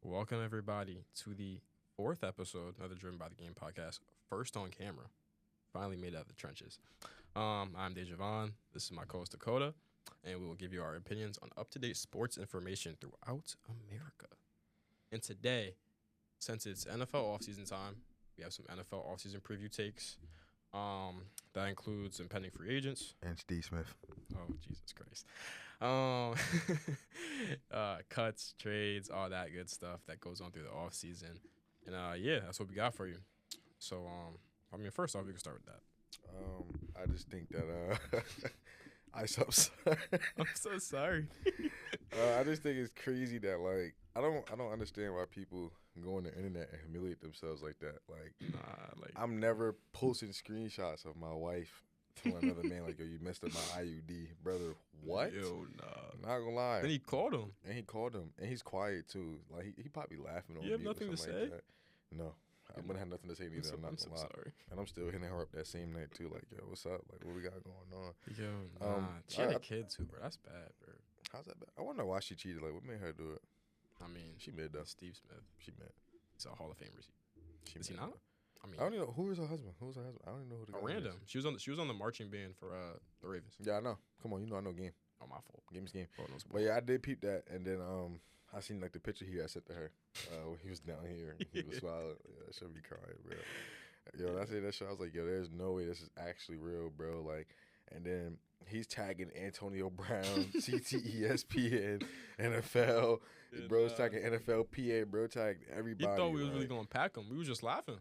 Welcome everybody to the fourth episode of the Driven by the Game podcast. First on camera. Finally made it out of the trenches. I'm Dejavon. This is my co-host Dakota, and we will give you our opinions on up-to-date sports information throughout America. And today, since it's NFL offseason time, we have some NFL offseason preview takes. That includes impending free agents. And Steve Smith. Oh, Jesus Christ. Cuts, trades, all that good stuff that goes on through the offseason. And, that's what we got for you. So, first off, we can start with that. I just think that I'm so sorry. I'm so sorry. I just think it's crazy that I don't understand why people go on the internet and humiliate themselves like that. I'm never posting screenshots of my wife telling another man yo, you messed up my IUD, brother. What? Yo, nah. Not gonna lie. Then he called him. And he's quiet too. He probably laughing on me. You have nothing to say? Like that. No. I'm gonna have nothing to say neither. I'm not gonna lie. Sorry. And I'm still hitting her up that same night too. Yo, what's up? What we got going on? Yo, she had a kid too, bro. That's bad, bro. How's that bad? I wonder why she cheated. What made her do it? She mid though. Steve Smith. She mid. He's a Hall of Famer. Is he not? I don't even know who was her husband. I don't even know who the guy random. is. She was on the marching band for the Ravens. Yeah, I know. Come on, I know game. Oh, my fault. Game's game. But yeah, I did peep that, and then I seen the picture I sent to her. When he was down here, he was smiling. Yeah, that should be crying, bro. Yo, when I say that shit, I was like, yo, there's no way this is actually real, bro. And then he's tagging Antonio Brown, CTESPN, NFL. Bro's tagging NFL, PA. Bro tagged everybody. He thought we was really gonna pack him. We was just laughing.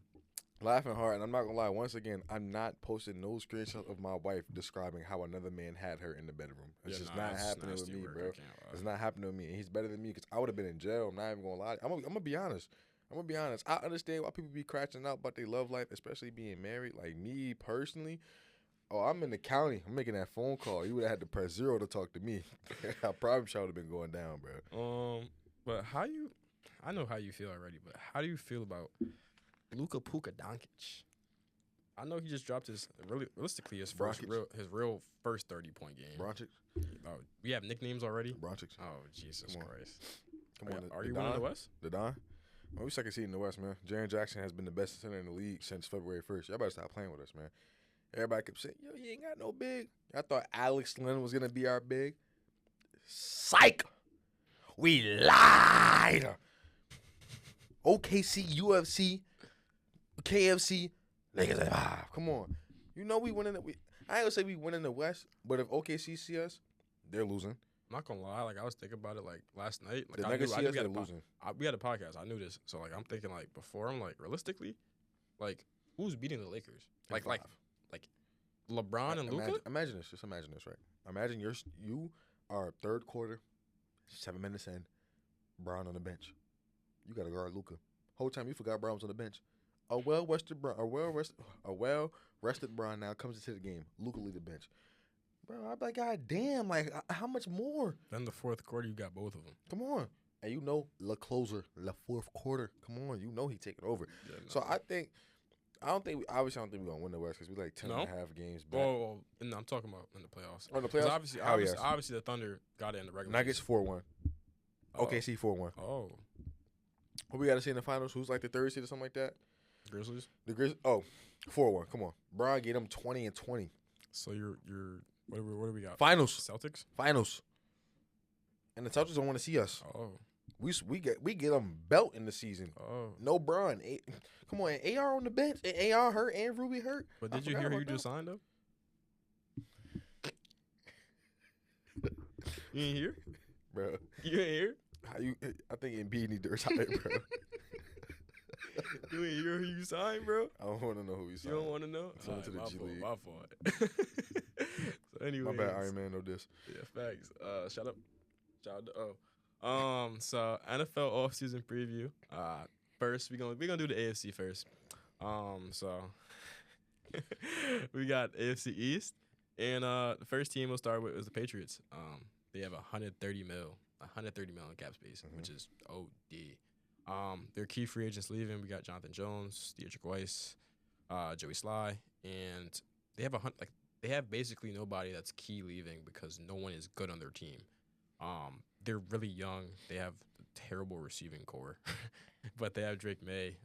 Laughing hard, and I'm not gonna lie. Once again, I'm not posting no screenshots of my wife describing how another man had her in the bedroom. It's just not happening with me, bro. It's not happening with me, and he's better than me because I would have been in jail. I'm not even gonna lie. I'm gonna be honest. I understand why people be crashing out about their love life, especially being married. Like me personally, I'm in the county. I'm making that phone call. You would have had to press 0 to talk to me. I promise you I would have been going down, bro. But I know how you feel already, but how do you feel about Luka Puka Doncic? I know he just dropped his real first 30-point game. Bronchic? Oh, we have nicknames already? Bronchic. Oh, Jesus Christ. Come on. Are you winning the West? The Don? Well, we second seed in the West, man. Jaren Jackson has been the best center in the league since February 1st. Y'all better stop playing with us, man. Everybody kept saying, yo, he ain't got no big. I thought Alex Lynn was going to be our big. Psych! We lied! OKC, UFC, KFC, niggas, come on. You know we winning. I ain't gonna say we winning the West, but if OKC see us, they're losing. I'm not gonna lie. I was thinking about it last night. The niggas see us, they're losing. We had a podcast. I knew this, so I'm thinking before. I'm realistically, who's beating the Lakers? Like LeBron and Luka. Imagine this. Just imagine this, right? Imagine you are third quarter, 7 minutes in, Brown on the bench. You got to guard Luka. Whole time you forgot Brown was on the bench. A well-rested Brown now comes into the game. Luka lead the bench. Bro, I'm like, God damn, how much more? Then the fourth quarter, you got both of them. Come on. And the closer, the fourth quarter. Come on, he taking over. Yeah, no. So I don't think we're going to win the West because we're 10 and a half games back. Oh, no, I'm talking about in the playoffs. Oh, the playoffs? Obviously, the Thunder got it in the regular Nuggets 4-1. OKC 4-1. Oh. What we got to see in the finals? Who's the third seed or something like that? Grizzlies? The Grizzlies. Oh, 4-1. Come on. Brian get them 20 and 20. So you're what do we got? Finals. Celtics? Finals. And the Celtics don't want to see us. Oh. We get them belt in the season. Oh. No Bron. Come on, and AR on the bench. And AR hurt and Ruby hurt. But did you hear who you just signed up? You ain't here? Bro. You ain't here? I think Embiid need to retire, bro. You ain't hear who you signed, bro? I don't want to know who you signed. You don't want to know? Send to the G League. My fault. So anyway. My bad, Iron Man, no diss. Yeah, facts. Shout out to O. So NFL offseason preview. First we're gonna do the AFC first. So we got AFC East. And the first team we'll start with is the Patriots. They have 130 mil in cap space, which is OD. Their key free agents leaving. We got Jonathan Jones, Deidre Weiss, Joey Sly, and they have basically nobody that's key leaving because no one is good on their team. They're really young. They have terrible receiving core, but they have Drake May.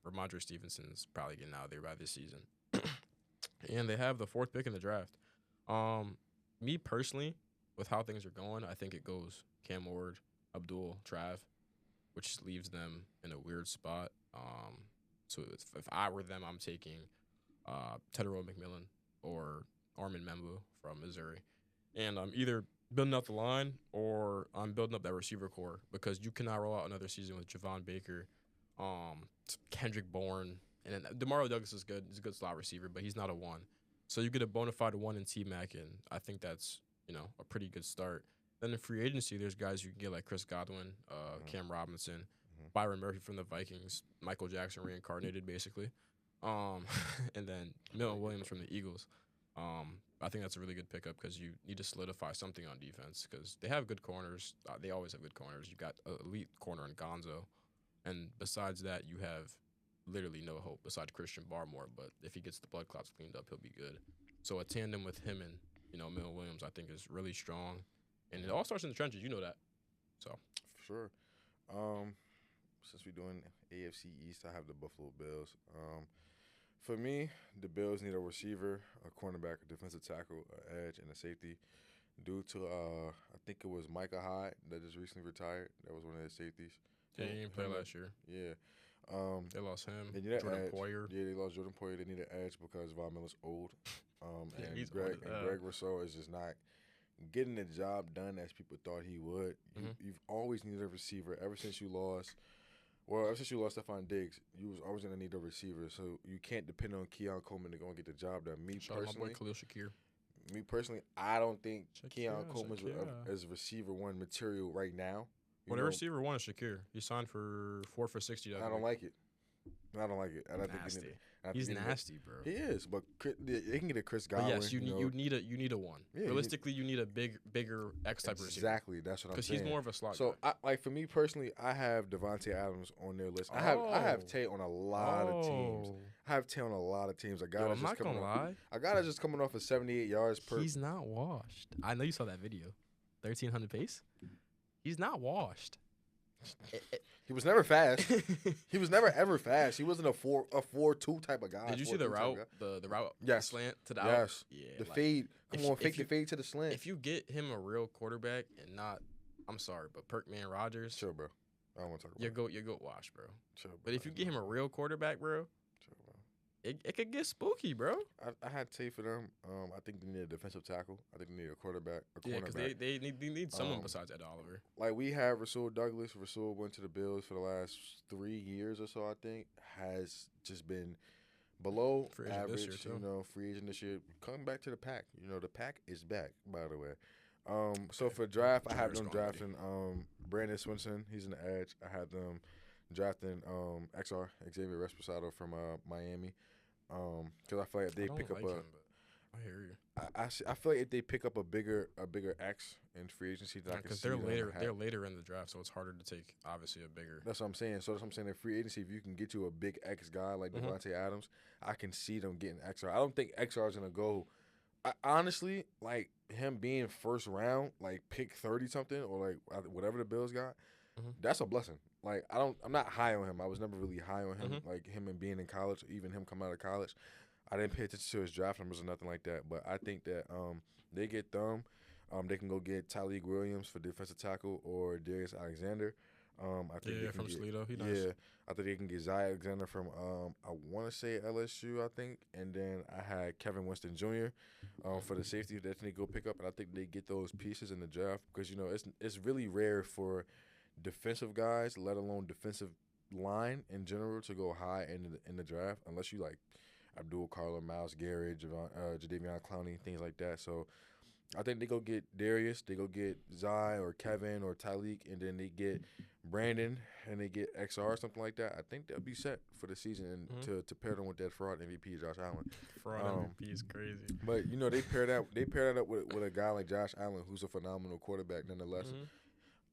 Ramondre Stevenson's probably getting out of there by this season, and they have the 4th pick in the draft. Me personally, with how things are going, I think it goes Cam Ward, Abdul, Trav, which leaves them in a weird spot. So if I were them, I'm taking Tedero McMillan or Armin Membu from Missouri. And I'm either building up the line or I'm building up that receiver core because you cannot roll out another season with Javon Baker, Kendrick Bourne, and then DeMario Douglas is good. He's a good slot receiver, but he's not a 1. So you get a bona fide 1 in T-Mac, and I think that's, a pretty good start. Then in free agency, there's guys you can get like Chris Godwin, Cam Robinson, Byron Murphy from the Vikings, Michael Jackson reincarnated, basically. And then Milton Williams from the Eagles. I think that's a really good pickup because you need to solidify something on defense because they have good corners. They always have good corners. You got an elite corner in Gonzo. And besides that, you have literally no hope besides Christian Barmore. But if he gets the blood clots cleaned up, he'll be good. So a tandem with him and, Milton Williams, I think is really strong. And it all starts in the trenches. You know that. So. For sure. Since we're doing AFC East, I have the Buffalo Bills. For me, the Bills need a receiver, a cornerback, a defensive tackle, an edge, and a safety. Due to, I think it was Micah Hyde that just recently retired. That was one of their safeties. Yeah, he didn't play last year. Yeah. They lost him. Jordan Poyer. Yeah, they lost Jordan Poyer. They need an edge because Von Miller's old. He's Greg old. Greg Rousseau is just not getting the job done as people thought he would. You've always needed a receiver ever since you lost. Well, ever since you lost Stephon Diggs, you was always going to need a receiver. So you can't depend on Keon Coleman to go and get the job done. Shout out my boy Khalil Shakir. Me personally, I don't think Keon Coleman is receiver 1 material right now. The receiver 1 is Shakir. He signed for 4 for $60. I don't like it. I don't like it. Nasty. He's nasty, bro. He is, but they can get a Chris Godwin. But yes, you need a 1. Yeah, realistically, you need a bigger X type receiver. Exactly, that's what I'm saying. Because he's more of a slot guy. So, for me personally, I have Devontae Adams on their list. I have Tay on a lot of teams. I have Tay on a lot of teams. I'm not gonna lie. A guy that's just coming off of 78 yards per. He's not washed. I know you saw that video. 1,300 pace. He's not washed. He was never fast. He was never ever fast. He wasn't a 4-2 type of guy. Did you see the route? The route? Yes. Slant to the out? Yes. Yeah. The fade. Come on, fake the fade to the slant. If you get him a real quarterback and not, I'm sorry, but Perkman Rodgers. Sure, bro. I don't want to talk about You go wash, bro. Sure, bro. But if you get him a real quarterback, bro. Sure, bro. It could get spooky, bro. I had Tay for them. I think they need a defensive tackle. I think they need a quarterback. Yeah, because they need someone besides Ed Oliver. Like we have Rasul Douglas. Rasul went to the Bills for the last 3 years or so. I think has just been below average. Free agent this year. Coming back to the pack. The pack is back. By the way. So for draft, I have them drafting Brandon Swinson. He's an edge. I had them drafting XR Xavier Resposado from Miami. Because I feel like if they pick up I hear you. I feel like if they pick up a bigger X in free agency, because they're later in the draft, so it's harder to take obviously a bigger. That's what I'm saying. So that's what I'm saying. In free agency, if you can get to a big X guy like Devontae Adams, I can see them getting XR. I don't think XR is gonna go. Honestly, like him being first round, like pick 30 something or like whatever the Bills got, that's a blessing. Like I'm not high on him. I was never really high on him. Like him and being in college, even him coming out of college, I didn't pay attention to his draft numbers or nothing like that. But I think that they get them. They can go get Tyleek Williams for defensive tackle or Darius Alexander. I think they can from get, Toledo. He nice. Yeah, I think they can get Zay Alexander from I want to say LSU. I think, and then I had Kevin Winston Jr. For the safety that they go pick up, and I think they get those pieces in the draft because it's really rare for defensive guys, let alone defensive line in general, to go high in the draft unless you like Abdul Carter, Myles Garrett, Jadeveon Clowney, things like that. So I think they go get Darius, they go get Zay or Kevin or Tyleek, and then they get Brandon and they get XR, something like that. I think they'll be set for the season and to pair them with that fraud MVP, Josh Allen. Fraud MVP is crazy. But they pair that up with a guy like Josh Allen, who's a phenomenal quarterback nonetheless.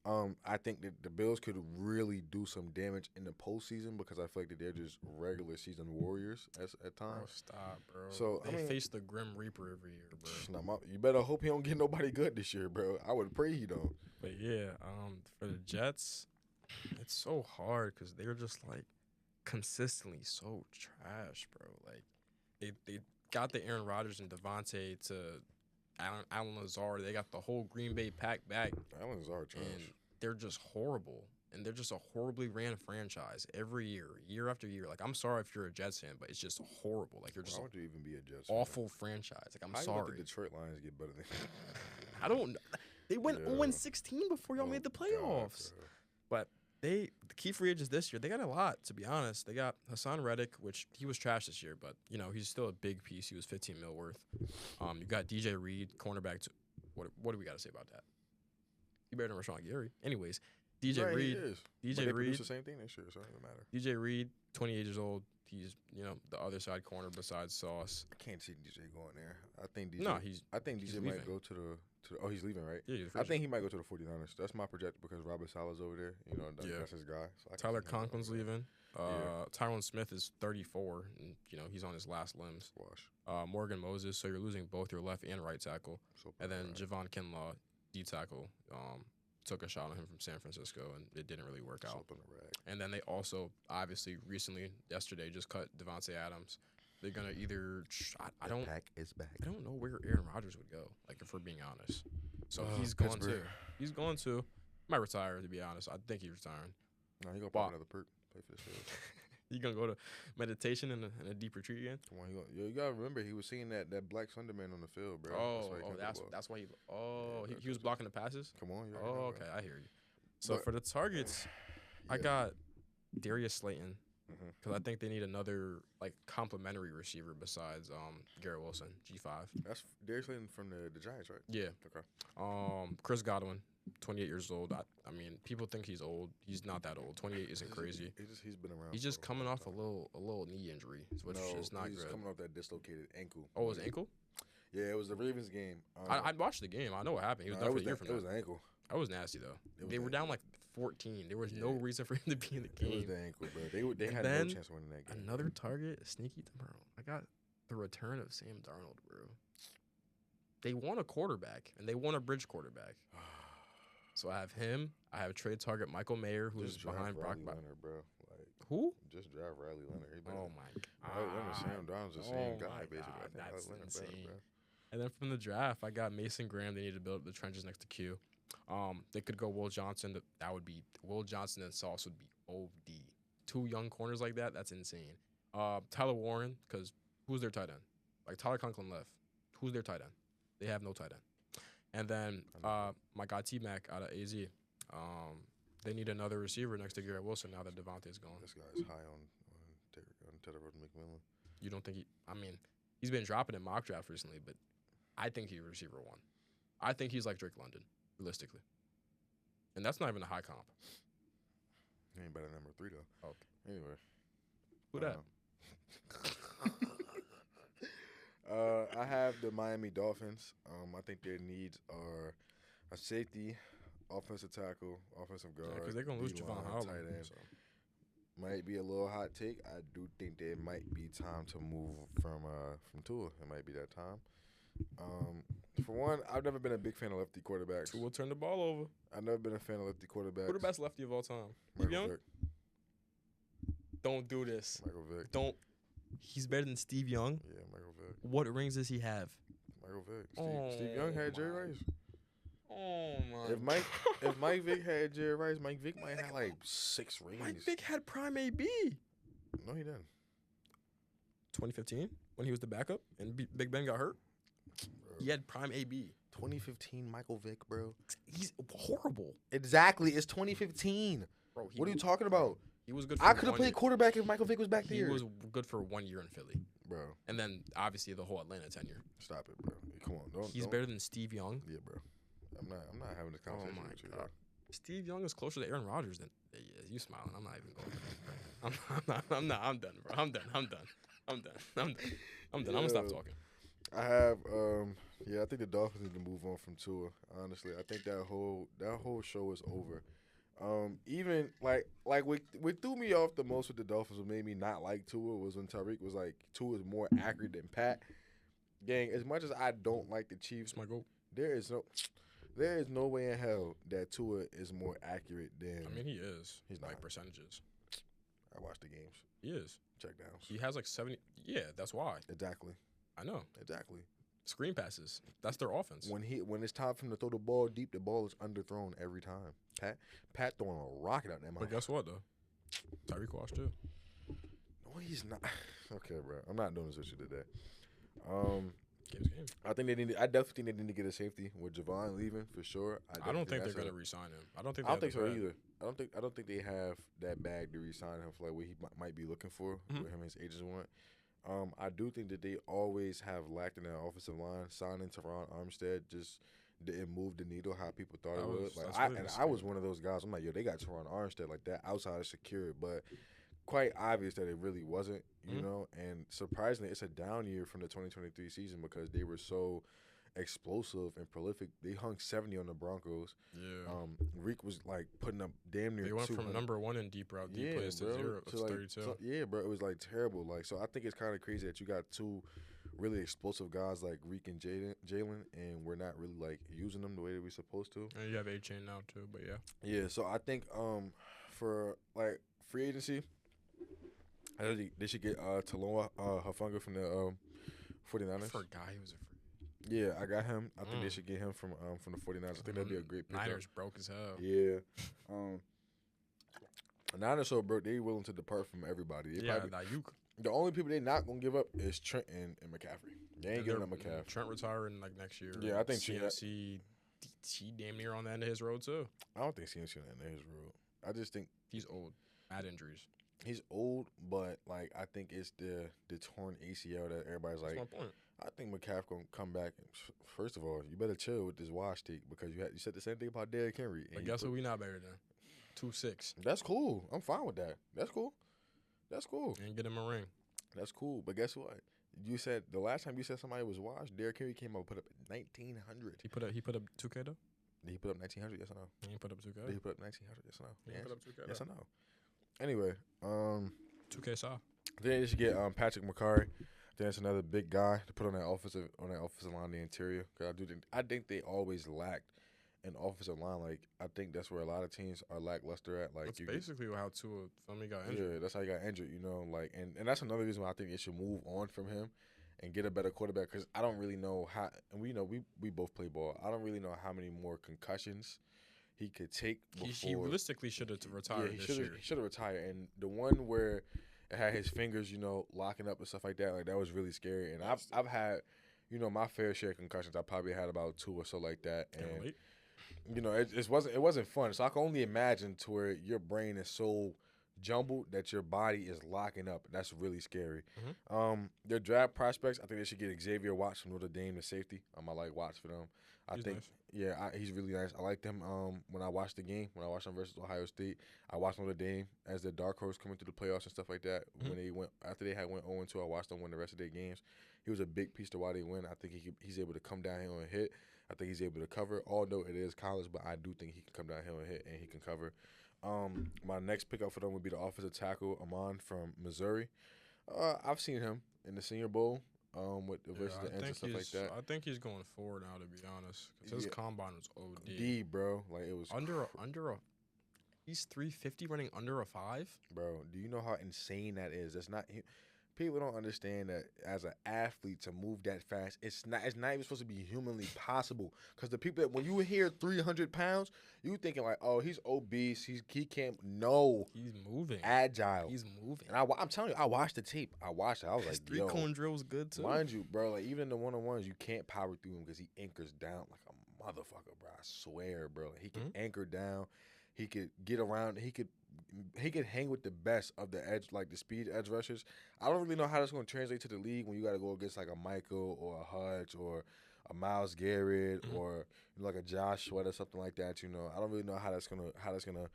I think that the Bills could really do some damage in the postseason because I feel like that they're just regular season warriors at times. Bro, stop, bro. So they face the Grim Reaper every year, bro. You better hope he don't get nobody good this year, bro. I would pray he don't. But yeah, for the Jets, It's so hard because they're just like consistently so trash, bro. Like they got the Aaron Rodgers and Devontae to Alan Lazard. They got the whole Green Bay pack back. Alan Lazard trash. And they're just horrible. And they're just a horribly ran franchise every year after year. Like, I'm sorry if you're a Jets fan, but it's just horrible. Like, you're just why would you even be a Jets awful franchise. Like, I'm sorry. How did the Detroit Lions get better than I don't know. They went 0-16 before y'all made the playoffs. God, but the key free agents this year, they got a lot, to be honest. They got Hassan Reddick, which he was trash this year, but, you know, he's still a big piece. He was $15 million worth. You got DJ Reed, cornerback. What do we got to say about that? You better than Rashawn Gary. Anyways. DJ Reed. DJ Reed. The same thing next year, so it doesn't matter. DJ Reed, 28 years old. He's, you know, the other side corner besides Sauce. I can't see DJ going there. I think DJ. No, I think DJ might go to the. Oh, he's leaving, right? Yeah, I think he might go to the 49ers. That's my projector because Robert Saleh's over there. You know, that's his guy. So Tyler Conklin's leaving. Tyron Smith is 34, and you know he's on his last limbs. Morgan Moses. So you're losing both your left and right tackle, and then Javon Kinlaw, D tackle. Took a shot on him from San Francisco, and it didn't really work out. And then they also, obviously, yesterday, just cut Devontae Adams. They're gonna either I don't know where Aaron Rodgers would go. Like, if we're being honest, so he's going to. He's going to. Might retire, to be honest. I think he's retiring. No, he gonna pop another perk. Play for the Steelers. You gonna go to meditation and a deep retreat again? Come on, you gotta remember he was seeing that Black Sunderman on the field, bro. That's why he was blocking the passes. Come on, okay, I hear you. So for the targets, I got Darius Slayton because I think they need another like complimentary receiver besides Garrett Wilson, G5. That's Darius Slayton from the Giants, right? Yeah. Okay. Chris Godwin. 28 years old. I mean, people think he's old. He's not that old. 28 isn't crazy. He's been around. He's just coming off a little knee injury, which is not good. He's coming off that dislocated ankle. Oh, his ankle? Yeah, it was the Ravens game. I watched the game. I know what happened. He was done for the year from that. It was the ankle. That was nasty though. They were down like 14. There was no reason for him to be in the game. It was the ankle, bro. They had no chance of winning that game. Another target, sneaky tomorrow. I got the return of Sam Darnold, bro. They want a quarterback and they want a bridge quarterback. So I have him. I have a trade target, Michael Mayer, who's behind Brock Leonard, bro. Like, who? Just drive Riley Leonard. Oh my God! Sam Darnold's the same guy, basically. That's insane. And then from the draft, I got Mason Graham. They need to build up the trenches next to Q. They could go Will Johnson. That would be Will Johnson and Sauce would be OD. Two young corners like that. That's insane. Tyler Warren, because who's their tight end? Like Tyler Conklin left. Who's their tight end? They have no tight end. And then my guy T-Mac out of AZ. They need another receiver next to Garrett Wilson now that Devontae's gone. This guy's high on Teddy McMillan. You don't think he's been dropping in mock draft recently, but I think he's receiver one. I think he's like Drake London, realistically. And that's not even a high comp. He ain't better than number 3, though. Okay. Anyway. Who that? I have the Miami Dolphins. I think their needs are a safety, offensive tackle, offensive guard. Because they're going to lose Javon Howard. So. Might be a little hot take. I do think there might be time to move from Tua. It might be that time. For one, I've never been a big fan of lefty quarterbacks. Tua turn the ball over. I've never been a fan of lefty quarterbacks. Who the best lefty of all time? Michael Young? Vick. Don't do this. Michael Vick. Don't. He's better than Steve Young? Yeah, Michael Vick. What rings does he have? Michael Vick. Steve Young had Jerry Rice. Oh, my. If Mike Vick had Jerry Rice, Mike Vick might have like 6 rings. Mike Vick had prime AB. No, he didn't. 2015, when he was the backup and Big Ben got hurt? Bro. He had prime AB. 2015 Michael Vick, bro. He's horrible. Exactly. It's 2015. Bro, what are you talking about? He was good I could have played quarterback if Michael Vick was back there. He was good for 1 year in Philly. Bro. And then, obviously, the whole Atlanta tenure. Stop it, bro. Come on. He's better than Steve Young? Yeah, bro. I'm not having this conversation with you. God. Steve Young is closer to Aaron Rodgers than you smiling. I'm not even going. I'm not. I'm done, bro. I'm done. I'm gonna stop talking. I have I think the Dolphins need to move on from Tua. Honestly, I think that whole show is over. Even like what threw me off the most with the Dolphins, what made me not like Tua was when Tyreek was like Tua is more accurate than Pat. Gang, as much as I don't like the Chiefs, my goal. There is There is no way in hell that Tua is more accurate than. I mean, he is. He's like not. Percentages. I watch the games. He is. Checkdowns. He has like 70. Yeah, that's why. Exactly. I know. Exactly. Screen passes. That's their offense. When it's time for him to throw the ball deep, the ball is underthrown every time. Pat throwing a rocket out there. But guess what though? Tyreek Wash too. No, he's not. Okay, bro. I'm not doing this with you today. Game. I definitely think they need to get a safety with Javon leaving for sure. I don't think they're gonna re-sign him. I don't think so either. I don't think they have that bag to re-sign him for like what he might be looking for. What him and his agents want. I do think that they always have lacked in their offensive line. Signing Teron Armstead just didn't move the needle how people thought it would. Like I was one of those guys. I'm like, yo, they got Teron Armstead like that outside is secure, but quite obvious that it really wasn't, you know. And surprisingly, it's a down year from the 2023 season because they were so explosive and prolific. They hung 70 on the Broncos. Yeah. Reek was like putting up damn near. They went from number 1 in deep route deep plays to 0 to 32. So, yeah, bro, it was like terrible. Like, so I think it's kind of crazy that you got two really explosive guys like Reek and Jalen, and we're not really like using them the way that we're supposed to. And you have A-Chain now too, but yeah. Yeah, so I think for like free agency, I think they should get Taloa Hufanga from the 49ers. I forgot he was a free. Yeah, I got him. I think they should get him from the 49ers. I think that'd be a great pickup. Niners broke as hell. Yeah. Niners so broke, they willing to depart from everybody. The only people they not gonna give up is Trent and McCaffrey. They ain't giving up McCaffrey. Trent retiring like next year. Yeah, I think CMC he damn near on the end of his road too. I don't think CMC on the end of his road. I just think he's old. Bad injuries. He's old, but like I think it's the torn ACL that everybody's like. That's my point. I think McCaffrey gonna come back. First of all, you better chill with this wash take because you said the same thing about Derrick Henry. But guess what? We not better than 2-6. That's cool. I'm fine with that. That's cool. And get him a ring. That's cool. But guess what? You said the last time you said somebody was washed, Derrick Henry came up and put up 1,900. He put up 2K though. Did he put up 1,900? Yes or no? He put up 2K. Did he put up 1,900? Yes or no? He put up 2K. Yes or no? Anyway, 2K saw. Then they should get Patrick McCarry. I think that's another big guy to put on that offensive line, the interior. Cause I think they always lacked an offensive line. Like I think that's where a lot of teams are lackluster at. Like that's basically how Tua got injured. Yeah, that's how he got injured. You know, like and that's another reason why I think they should move on from him and get a better quarterback. Because I don't really know how. And we both play ball. I don't really know how many more concussions he could take before. He realistically should have retired this year. He should have retired. And the one where it had his fingers, locking up and stuff like that. Like that was really scary. And I've had, my fair share of concussions. I probably had about 2 or so like that. And it wasn't fun. So I can only imagine to where your brain is so jumbled that your body is locking up. That's really scary. Mm-hmm. Their draft prospects, I think they should get Xavier Watts from Notre Dame, the safety. I like Watts for them. He's nice. He's really nice. I liked him when I watched the game, when I watched him versus Ohio State. I watched Notre Dame as the dark horse coming to the playoffs and stuff like that. Mm-hmm. After they went 0-2, I watched them win the rest of their games. He was a big piece to why they win. I think he's able to come down here and hit. I think he's able to cover, although it is college, but I do think he can come down here and hit, and he can cover. My next pickup for them would be the offensive tackle, Amon from Missouri. I've seen him in the Senior Bowl with the versus the ends and stuff like that. I think he's going forward now, to be honest. Because his combine was OD. D, bro. Like, it was he's 350 running under a 5? Bro, do you know how insane that is? That's not... People don't understand that as an athlete to move that fast, it's not even supposed to be humanly possible. Because the people that when you hear 300 pounds, you thinking like, oh, he's obese, he can't. No, he's moving, agile. He's moving. And I'm telling you, I watched the tape. I watched it. I was like, his 3-cone drill was good too. Mind you, bro, like even in the 1-on-1s, you can't power through him because he anchors down like a motherfucker, bro. I swear, bro. Like, he can anchor down. He could get around. He could hang with the best of the edge, like the speed edge rushers. I don't really know how that's going to translate to the league when you got to go against like a Michael or a Hutch or a Myles Garrett or like a Josh Sweat or something like that. I don't really know how that's gonna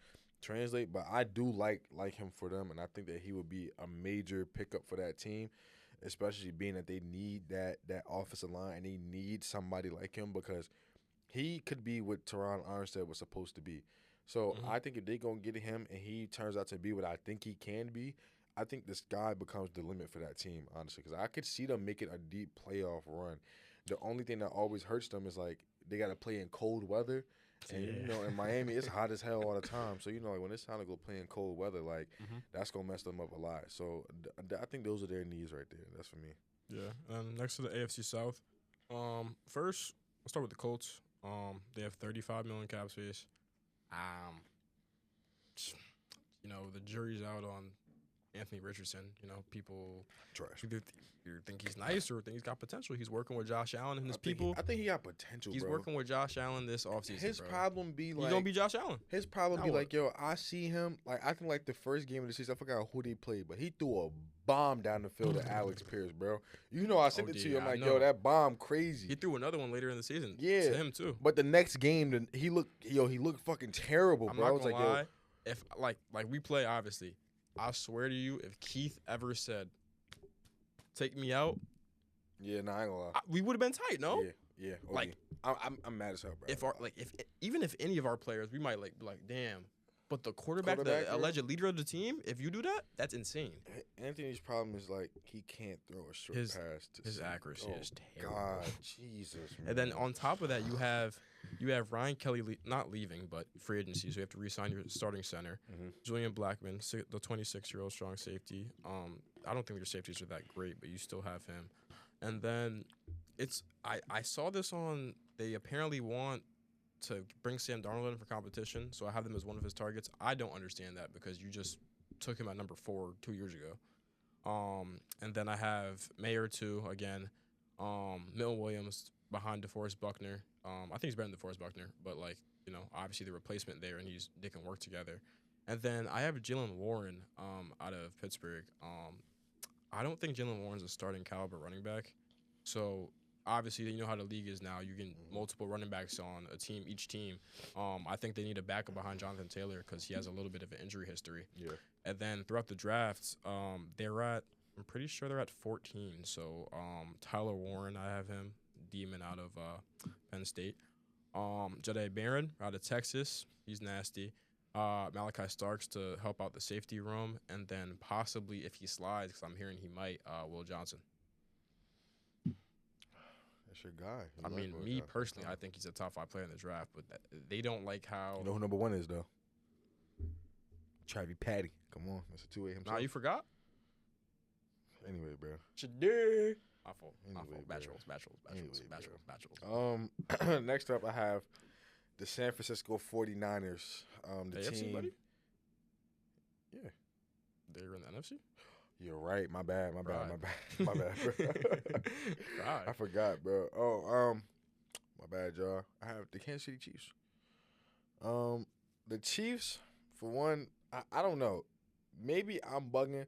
translate, but I do like him for them, and I think that he would be a major pickup for that team, especially being that they need that offensive line and they need somebody like him because he could be what Teron Armstead was supposed to be. So I think if they gonna get him and he turns out to be what I think he can be, I think the sky becomes the limit for that team, honestly, because I could see them making a deep playoff run. The only thing that always hurts them is like they got to play in cold weather. And, you know, in Miami, it's hot as hell all the time. So, you know, like when it's time to go play in cold weather, like, that's going to mess them up a lot. So, I think those are their needs right there. That's for me. Yeah. Next to the AFC South, first, let's start with the Colts. They have $35 million cap space. You know, the jury's out on Anthony Richardson. You know, people either think he's nice or think he's got potential. He's working with Josh Allen and his people. I think he got potential, He's working with Josh Allen this offseason, His problem be like... He's going to be Josh Allen. His problem be like, yo, I see him. Like, I think like the first game of the season, I forgot who they played, but he threw a bomb down the field to Alex Pierce, bro. You know, I sent it to you. I'm like, yo, that bomb crazy. He threw another one later in the season. Yeah. To him, too. But the next game, he looked fucking terrible, bro. I'm not gonna lie. If, like we play, obviously, I swear to you, if Keith ever said, take me out. Yeah, nah, I ain't gonna lie. We would have been tight, no? Yeah. Okay. Like, I'm mad as hell, bro. Even if any of our players, we might be like, damn. But the quarterback, the alleged leader of the team, if you do that, that's insane. Anthony's problem is like he can't throw a short pass. His accuracy is terrible. God, Jesus. Man. And then on top of that, you have Ryan Kelly not leaving, but free agency, so you have to re-sign your starting center. Julian Blackman, the 26-year-old strong safety. I don't think your safeties are that great, but you still have him. And then I saw this on. They apparently want to bring Sam Darnold in for competition, so I have them as one of his targets. I don't understand that because you just took him at number 4 2 years ago. And then I have Mayer too again. Milton Williams behind DeForest Buckner. I think he's better than DeForest Buckner, but like, you know, obviously the replacement there, and they can work together. And then I have Jalen Warren out of Pittsburgh. I don't think Jalen Warren's a starting caliber running back. So obviously, you know how the league is now. You get multiple running backs on each team. I think they need a backup behind Jonathan Taylor because he has a little bit of an injury history. Yeah. And then throughout the drafts, I'm pretty sure they're at 14. So Tyler Warren, I have him, demon out of Penn State. Jahdae Barron out of Texas, he's nasty. Malachi Starks to help out the safety room, and then possibly if he slides, because I'm hearing he might, Will Johnson. That's your guy. I mean, me personally, I think he's a top 5 player in the draft, but they don't like how. You know who number 1 is though? Travis Patty. Come on, that's a 2-8 himself. Nah, you forgot. Anyway, bro. Today. My fault. Bachelors. Next up, I have the San Francisco 49ers. The AFC, team. Buddy? Yeah. They're in the NFC? You're right. My bad. Bro. Right. I forgot, bro. Oh, my bad, y'all. I have the Kansas City Chiefs. The Chiefs, for one, I don't know. Maybe I'm bugging.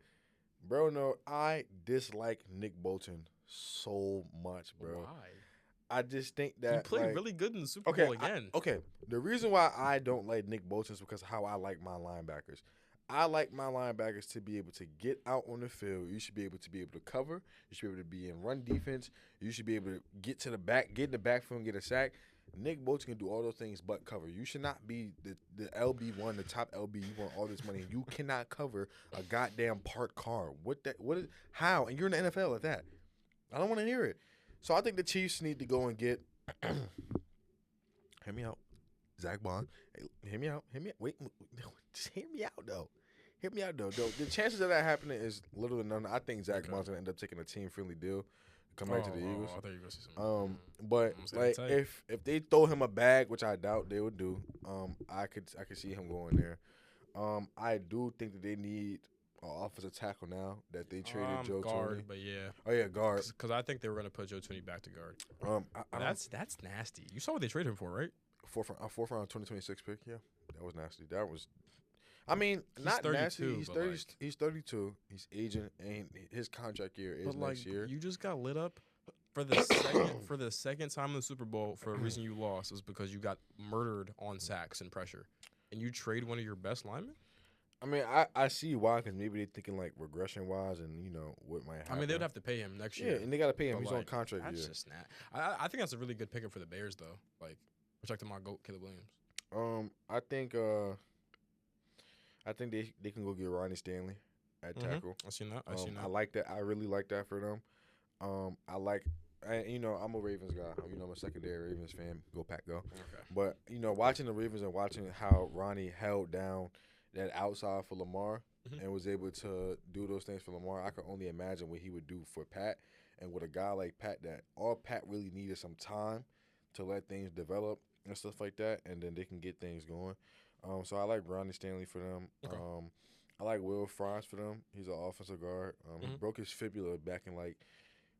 Bro, no, I dislike Nick Bolton so much, bro. Why? I just think that he played really good in the Super Bowl again. The reason why I don't like Nick Bolton is because how I like my linebackers. I like my linebackers to be able to get out on the field. You should be able to cover. You should be able to be in run defense. You should be able to get to the back, get in the backfield and get a sack. Nick Bolton can do all those things but cover. You should not be the LB1, the top LB. You want all this money. You cannot cover a goddamn parked car. How? And you're in the NFL at that. I don't want to hear it. So I think the Chiefs need to go and get hear me out. Zach Bond. Hey, hear me out. Wait, just hear me out though. The chances of that happening is little to none. I think Zach Bond's gonna end up taking a team-friendly deal, come back to the Eagles. I thought you were gonna say something. But like if they throw him a bag, which I doubt they would do, I could see him going there. I do think that they need an offensive tackle now that they traded Joe guard, Tooney. But yeah. Oh yeah, guard. Because I think they were gonna put Joe Tooney back to guard. That's nasty. You saw what they traded him for, right? Fourth round 2026 pick. Yeah, that was nasty. That was. I mean, not nasty. He's 30. He's 32. He's aging, and his contract year is next year. You just got lit up for the second time in the Super Bowl for a reason you lost is because you got murdered on sacks and pressure, and you trade one of your best linemen. I mean, I see why, because maybe they're thinking like regression wise, and you know what might happen. I mean, they'd have to pay him next year. Yeah, and they got to pay him. He's on contract year. That's just I think that's a really good pickup for the Bears, though. Like protecting my GOAT, Caleb Williams. I think they can go get Ronnie Stanley at tackle. I seen that. I like that. I really like that for them. I like I'm a Ravens guy. I'm a secondary Ravens fan. Go Pack, go. Okay. But watching the Ravens and watching how Ronnie held down that outside for Lamar and was able to do those things for Lamar, I could only imagine what he would do for Pat. And with a guy like Pat, that all Pat really needed some time to let things develop and stuff like that, and then they can get things going. So I like Ronnie Stanley for them. Okay. I like Will Fries for them. He's an offensive guard. He broke his fibula back in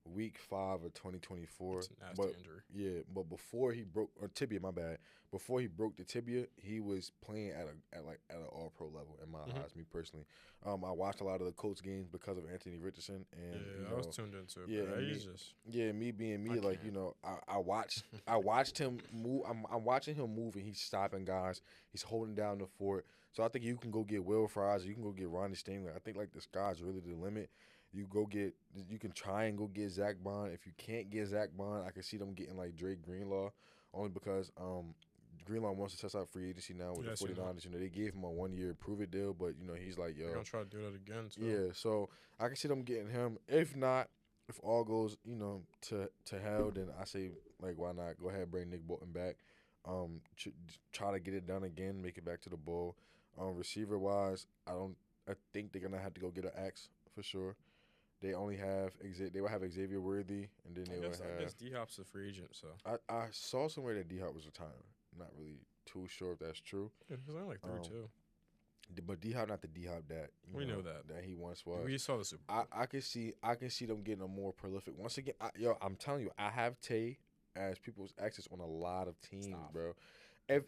week 5 of 2024. It's a nasty injury. Yeah, but before he broke or tibia, my bad. Before he broke the tibia, he was playing at an all pro level in my eyes, me personally. I watched a lot of the Colts games because of Anthony Richardson, and I was tuned into it. Yeah, me being me, I watched him move. I'm watching him move, and he's stopping guys. He's holding down the fort. So I think you can go get Will Fries, you can go get Ronnie Stanley. I think the sky's really the limit. You can try and go get Zach Bond. If you can't get Zach Bond, I can see them getting Drake Greenlaw, only because Greenlaw wants to test out free agency now with the 49ers. They gave him a 1-year prove-it deal, but he's like, yo. They're going to try to do that again, too. Yeah, so I can see them getting him. If not, if all goes, to hell, then I say, why not? Go ahead, bring Nick Bolton back. Try to get it done again, make it back to the bowl. Receiver-wise, I think they're going to have to go get an X for sure. They will have Xavier Worthy, and then I guess D-Hop's a free agent, so. I saw somewhere that D-Hop was retiring. Not really too sure if that's true. Yeah, he's only 32. But D-Hop not the D-Hop that we know that he once was. We saw the Super Bowl. I can see them getting a more prolific. Once again, I'm telling you, I have Tay as people's access on a lot of teams, bro. If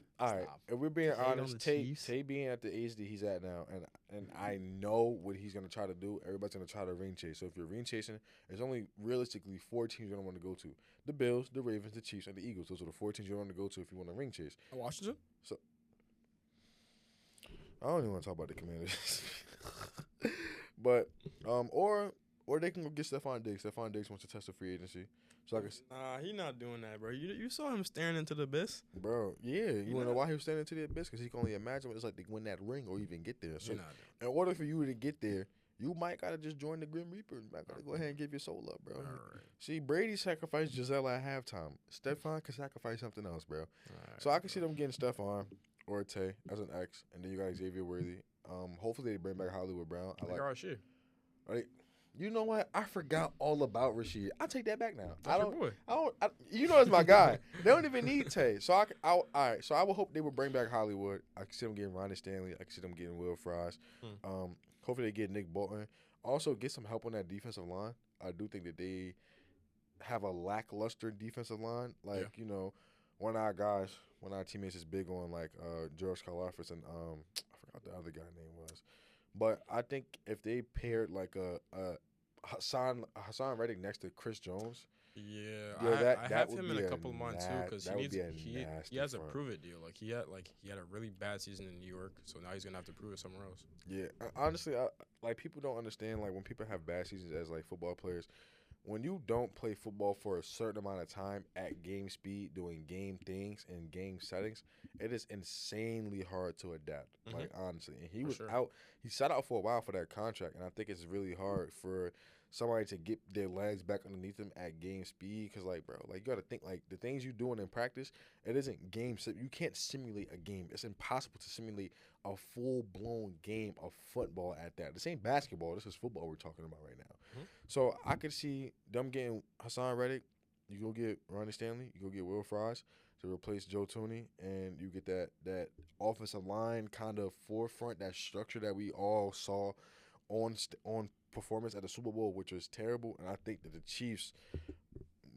we're being honest, Tay being at the age that he's at now, and I know what he's gonna try to do. Everybody's gonna try to ring chase. So if you're ring chasing, there's only realistically 4 teams you're gonna want to go to: the Bills, the Ravens, the Chiefs, and the Eagles. Those are the 4 teams you want to go to if you want to ring chase. Washington. So I don't even want to talk about the Commanders, but or they can go get Stephon Diggs. Stephon Diggs wants to test the free agency. So he's not doing that, bro. You saw him staring into the abyss, bro. Yeah, you want to know why he was staring into the abyss? Because he can only imagine what it's like to win that ring or even get there. So in order for you to get there, you might gotta just join the Grim Reaper. You might gotta go ahead and give your soul up, bro. All right. See, Brady sacrificed Giselle at halftime. Stephon can sacrifice something else, bro. Right, so I can see them getting Stephon or Tay as an X, and then you got Xavier Worthy. Hopefully they bring back Hollywood Brown. I like Rashid. You know what? I forgot all about Rashid. I take that back now. That's It's my guy. They don't even need Tay. So all right. So I would hope they would bring back Hollywood. I can see them getting Ronnie Stanley. I can see them getting Will Fries. Hopefully they get Nick Bolton. Also get some help on that defensive line. I do think that they have a lackluster defensive line. One of our teammates is big on George Karlaftis and I forgot the other guy's name was. But I think if they paired a Hassan Reddick next to Chris Jones, I have him in a couple of months too because he has a prove it deal. He had a really bad season in New York, so now he's gonna have to prove it somewhere else. Yeah, honestly, people don't understand when people have bad seasons as football players. When you don't play football for a certain amount of time at game speed, doing game things and game settings, it is insanely hard to adapt. Honestly, and he was out. He sat out for a while for that contract, and I think it's really hard for somebody to get their legs back underneath them at game speed. Because, you got to think, the things you're doing in practice, it isn't game. You can't simulate a game. It's impossible to simulate a full-blown game of football at that. This ain't basketball. This is football we're talking about right now. So I could see them getting Hassan Reddick. You go get Ronnie Stanley. You go get Will Fries to replace Joe Tooney, and you get that offensive line kind of forefront, that structure that we all saw on performance at the Super Bowl, which was terrible. And I think that the Chiefs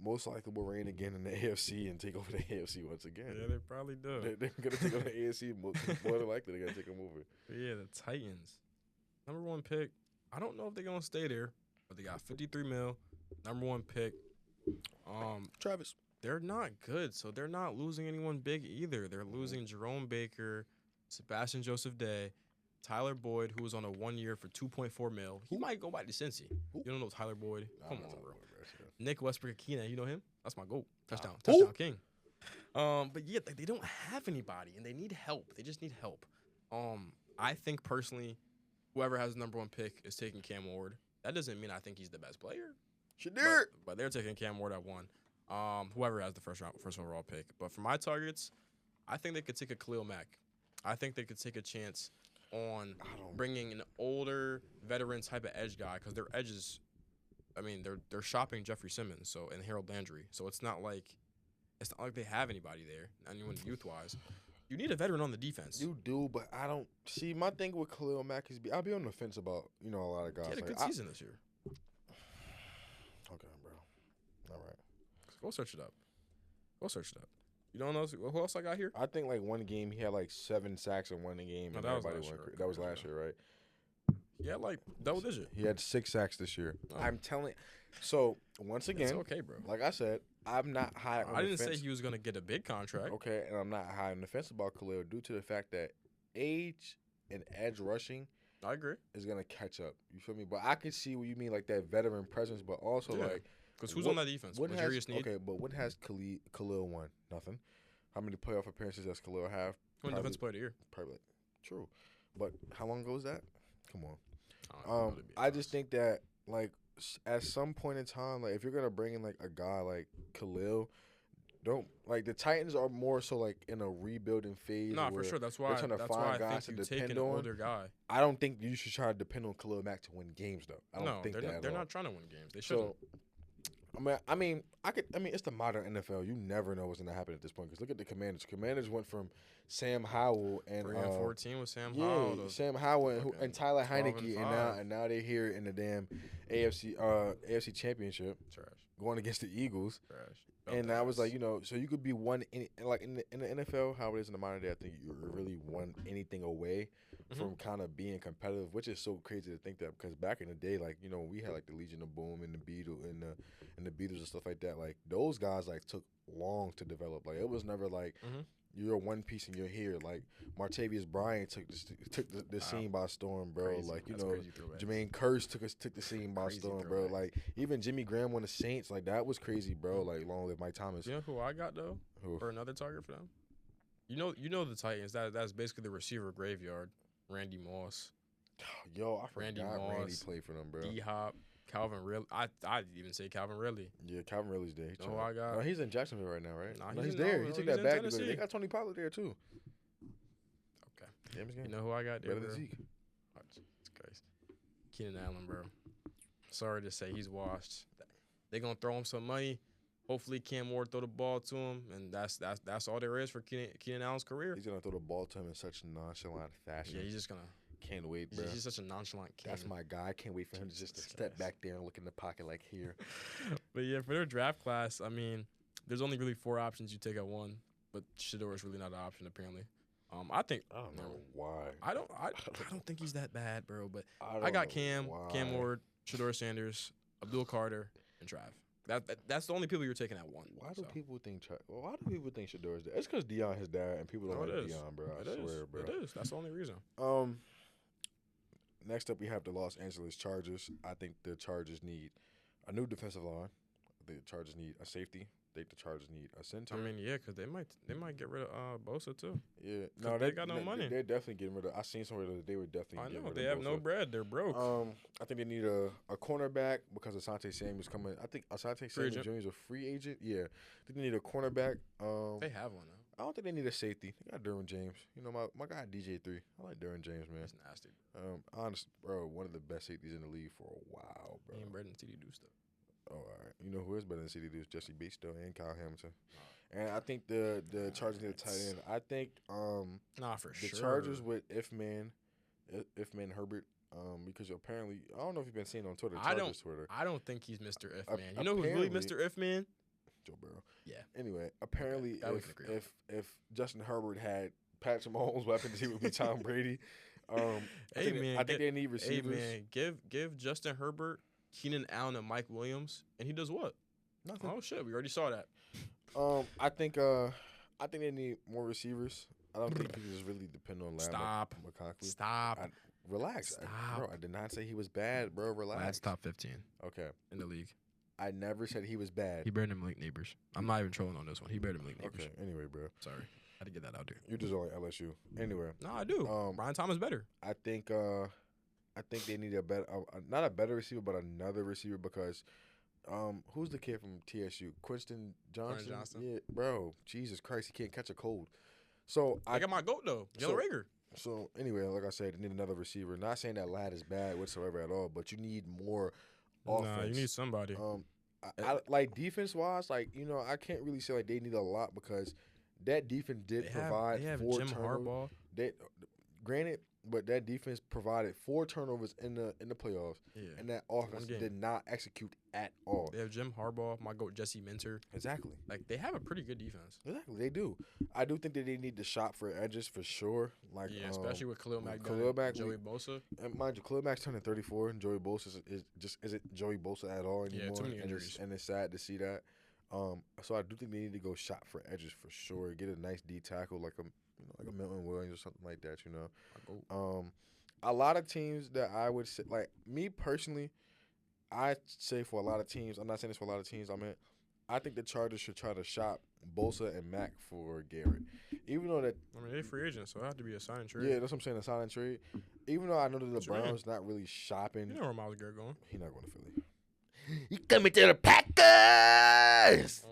most likely will reign again in the AFC and take over the AFC once again. Yeah, they probably do. They're going to take over the AFC. More than likely, they're going to take them over. Yeah, the Titans. Number 1 pick. I don't know if they're going to stay there, but they got $53 million. Number 1 pick. Travis. They're not good, so they're not losing anyone big either. They're losing Jerome Baker, Sebastian Joseph Day, Tyler Boyd, who was on a 1 year for $2.4 million. He might go back to Cincy. You don't know Tyler Boyd? Come on, bro. Nick Westbrook-Akina, you know him? That's my GOAT. Touchdown king. But yeah, they don't have anybody, and they need help. They just need help. I think personally, whoever has the number 1 pick is taking Cam Ward. That doesn't mean I think he's the best player. Shadir. But they're taking Cam Ward at 1. Whoever has the first overall pick. But for my targets, I think they could take a Khalil Mack. I think they could take a chance on bringing an older veteran type of edge guy because their edges, I mean, they're shopping Jeffrey Simmons and Harold Landry. So it's not like they have anybody there, anyone youth wise. You need a veteran on the defense. You do, but I don't see. My thing with Khalil Mack is I'll be on the fence about a lot of guys. He had a good season this year. Okay, bro. All right. Go search it up. You don't know who else I got here? I think like one game he had like 7 sacks in one game. No, and that was everybody last went year. That was last year, right? Yeah, like double digit. He had 6 sacks this year. Oh. I'm telling. So once again, it's okay, bro. Like I said, I'm not high on I didn't the fence. say he was gonna get a big contract. Okay, and I'm not high on the fence about Khalil due to the fact that age and edge rushing, I agree, is gonna catch up. You feel me? But I can see what you mean, like that veteran presence, but also like because who's on that defense? Luxurious need. Okay, but what has Khalil won? Nothing. How many playoff appearances does Khalil have? Won Defensive Player of the Year. Probably. True. But how long ago was that? Come on. I I just think that like at some point in time, like if you're gonna bring in like a guy like Khalil, don't like the Titans are more so like in a rebuilding phase. No, for sure. That's why. They're trying to find guys I think to you take depend an on. older guy. I don't think you should try to depend on Khalil Mack to win games though. I don't think they're not trying to win games. They shouldn't. So, I mean, it's the modern NFL. You never know what's going to happen at this point. Because look at the Commanders. Commanders went from Sam Howell and 3-14 with Sam Howell. Sam Howell and Tyler Heineke, and now they're here in the damn AFC Championship, trash, going against the Eagles. Trash. And I was like, so you could be one in the NFL, how it is in the modern day. I think you're really one anything away from kind of being competitive, which is so crazy to think that because back in the day, like we had like the Legion of Boom and the Beatles and the Beatles and stuff like that. Like those guys like took long to develop. Like it was never like you're one piece and you're here. Like Martavius Bryant took the scene by storm, bro. Crazy. Like That's Jermaine Kearse took the scene by storm, bro. Like even Jimmy Graham on the Saints, like that was crazy, bro. Like along with Mike Thomas. You know who I got though? Who? For another target for them? You know the Titans. That's basically the receiver graveyard. Randy Moss. Yo, I forgot Randy Moss, played for them, bro. D-Hop, Calvin Ridley. I'd even say Calvin Ridley. Yeah, Calvin Ridley's there. You know who I got? No, he's in Jacksonville right now, right? Nah, he's there. He took that back. They got Tony Pollard there, too. Okay. Yeah, you know who I got there, better than Zeke. It's crazy. Keenan Allen, bro. Sorry to say he's washed. They're going to throw him some money. Hopefully Cam Ward throw the ball to him, and that's all there is for Keenan Allen's career. He's going to throw the ball to him in such nonchalant fashion. Yeah, he's just going to. Can't wait, bro. He's just such a nonchalant kid. That's my guy. I can't wait for him to just step back there and look in the pocket like here. But, yeah, for their draft class, I mean, there's only really 4 options you take at 1, but Shador is really not an option, apparently. I don't know why. I don't think he's that bad, bro, but I got Cam Ward, Shador Sanders, Abdul Carter, and Trav. That's the only people you're taking at 1. Why do people think Shador's there? It's because Deion his dad, and people don't like Deion, bro. I swear, bro. It is. That's the only reason. Next up, we have the Los Angeles Chargers. I think the Chargers need a new defensive line. I think the Chargers need a safety. I think the Chargers need a center. I mean, yeah, because they might get rid of Bosa too. Yeah, no, they got no money. They're definitely getting rid of. I seen somewhere that they were definitely. I know they have no bread. They're broke. I think they need a cornerback because Asante Samuel's coming. I think Asante Samuel Jr. is a free agent. Yeah, I think they need a cornerback. They have one now. I don't think they need a safety. They got Derwin James. You know, my guy DJ3. I like Derwin James, man. He's nasty. Honest, bro, one of the best safeties in the league for a while, bro. He ain't better than CD Deuce though. Oh, all right. You know who is better than CD Deuce? Jesse Bates though, and Kyle Hamilton. And I think the Chargers need a tight end. I think the Chargers with if man Herbert. Because apparently I don't know if you've been seeing on Twitter. Twitter. I don't think he's Mr. If Man. You know who's really Mr. If Man? Joe Burrow. Yeah. Anyway, apparently if Justin Herbert had Patrick Mahomes' weapons, he would be Tom Brady. I think they need receivers. Hey man, give Justin Herbert, Keenan Allen, and Mike Williams, and he does what? Nothing. Oh shit, we already saw that. I think they need more receivers. I don't think you just really depend on Lamb. Stop. Relax. Bro, I did not say he was bad, bro. Relax. That's top 15. Okay. In the league. I never said he was bad. He better than Malik Neighbors. I'm not even trolling on this one. He better than Malik Neighbors. Okay. Anyway, bro. Sorry. I had to get that out there. You just don't like LSU. Anyway. No, I do. Brian Thomas better. I think they need a better, not a better receiver, but another receiver because Who's the kid from TSU? Quentin Johnson. Yeah, bro. Jesus Christ, he can't catch a cold. So I got my goat though, Jalen Reagor. So anyway, like I said, they need another receiver. Not saying that Ladd is bad whatsoever at all, but you need more offense. Nah, you need somebody. I like defense wise, like I can't really say like they need a lot because that defense did provide they have 4 Jim turnovers. Harbaugh. Granted, but that defense provided 4 turnovers in the playoffs, and that offense did not execute at all. They have Jim Harbaugh, my goat Jesse Minter. Exactly. Like they have a pretty good defense. Exactly, they do. I do think that they need to shop for edges for sure. Like especially with Khalil Mack, Joey Bosa. And mind you, Khalil Mack's turning 34, and Joey Bosa isn't Joey Bosa at all anymore. Yeah, too many injuries, and it's sad to see that. So I do think they need to go shop for edges for sure. Get a nice D tackle like a Milton Williams or something like that. A lot of teams that I would say, like me personally, I say for a lot of teams. I'm not saying this for a lot of teams. I think the Chargers should try to shop Bosa and Mack for Garrett. Even though that, they're free agents, so it have to be a sign trade. Yeah, that's what I'm saying, a sign trade. Even though I know that the Browns not really shopping. You know where Myles Garrett going? He's not going to Philly. He coming to the Packers.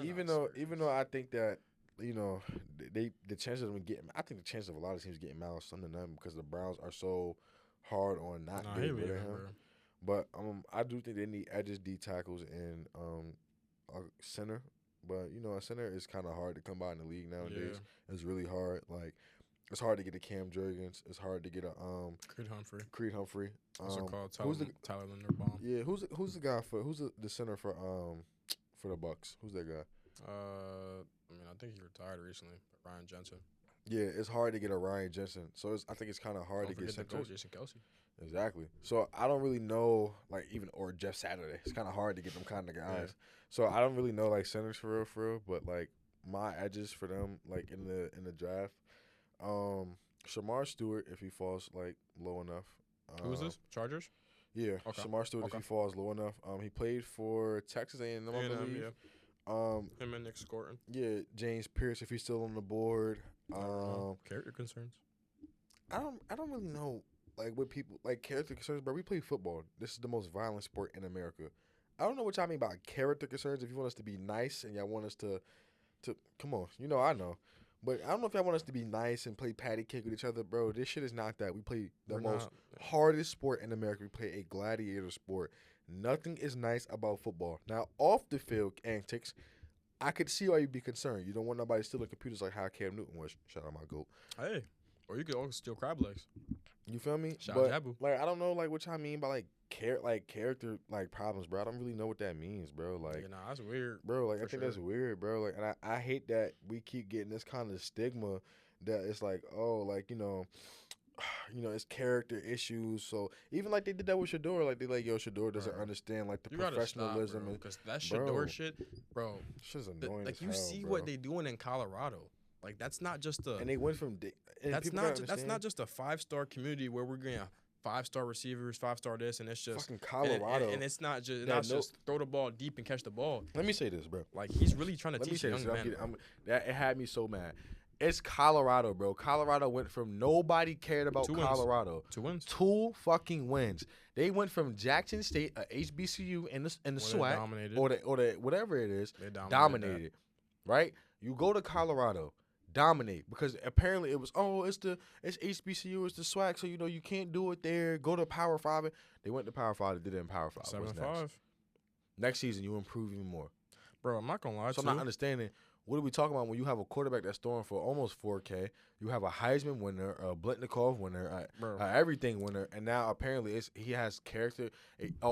Even though I think that the chances of them getting, I think the chances of a lot of teams getting Miles something to them because the Browns are so hard on not getting rid of him. But I do think they need edges, D tackles, and a center. But a center is kind of hard to come by in the league nowadays. Yeah. It's really hard. Like it's hard to get a Cam Jurgens. It's hard to get a Creed Humphrey. Also called Tyler Linderbaum. Yeah, who's the guy who's the center for the Bucks? Who's that guy? I think he retired recently. Ryan Jensen. Yeah, it's hard to get a Ryan Jensen. So I think it's kind of hard to get centers. Jason Kelce. Exactly. So I don't really know, or Jeff Saturday. It's kind of hard to get them kind of guys. Yeah. So I don't really know centers for real. But my edges for them in the draft, Shamar Stewart if he falls low enough. Who is this? Chargers. Yeah, okay. Shamar Stewart if he falls low enough. He played for Texas A&M, I believe. Yeah. Him and Nick Scorton. Yeah, James Pierce if he's still on the board. Character concerns. I don't really know what people character concerns, bro. We play football. This is the most violent sport in America. I don't know what y'all mean by character concerns. If you want us to be nice and y'all want us to come on, I know. But I don't know if y'all want us to be nice and play patty cake with each other, bro. This shit is not that. We play the most hardest sport in America. We play a gladiator sport. Nothing is nice about football. Now, off the field antics, I could see why you'd be concerned. You don't want nobody stealing computers like how Cam Newton was. Shout out my GOAT. Hey, or you could also steal crab legs. You feel me? Shout out Jabu. I don't know what y'all mean by character problems, bro. I don't really know what that means, bro. That's weird, bro. I think that's weird, bro. And I hate that we keep getting this kind of stigma that it's it's character issues. So even they did that with Shador, Shador doesn't understand the professionalism because that Shador shit, bro. Shit's annoying. You see what they doing in Colorado. That's not just a. And they went from. That's not just a 5-star community where we're getting 5-star receivers, 5-star this, and it's just fucking Colorado. And it's not just throw the ball deep and catch the ball. Let me say this, bro. He's really trying to teach young men. It had me so mad. It's Colorado, bro. Colorado went from nobody cared about Colorado. 2 wins. 2 fucking wins. They went from Jackson State, a HBCU in the SWAC, or the whatever it is, they dominated. Right? You go to Colorado, dominate because apparently it was it's HBCU, it's the SWAC, so you can't do it there. Go to Power 5. They went to Power 5. They did it in Power 5. 7-5. Next season, you improve even more. Bro, I'm not gonna lie. So I'm not understanding. What are we talking about when you have a quarterback that's throwing for almost 4K? You have a Heisman winner, a Blitnikov winner, everything winner, and now apparently he has character.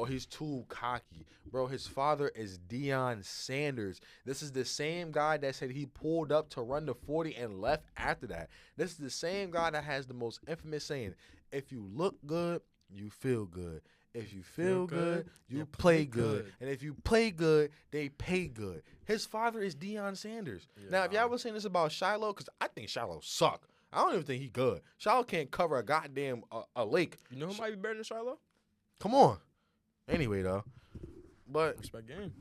He's too cocky. Bro, his father is Deion Sanders. This is the same guy that said he pulled up to run the 40 and left after that. This is the same guy that has the most infamous saying, if you look good, you feel good. If you feel good, you play good. And if you play good, they pay good. His father is Deion Sanders. Yeah. Now, if y'all was saying this about Shiloh, because I think Shiloh suck. I don't even think he good. Shiloh can't cover a goddamn a lake. You know who might be better than Shiloh? Come on. Anyway, though. But respect game.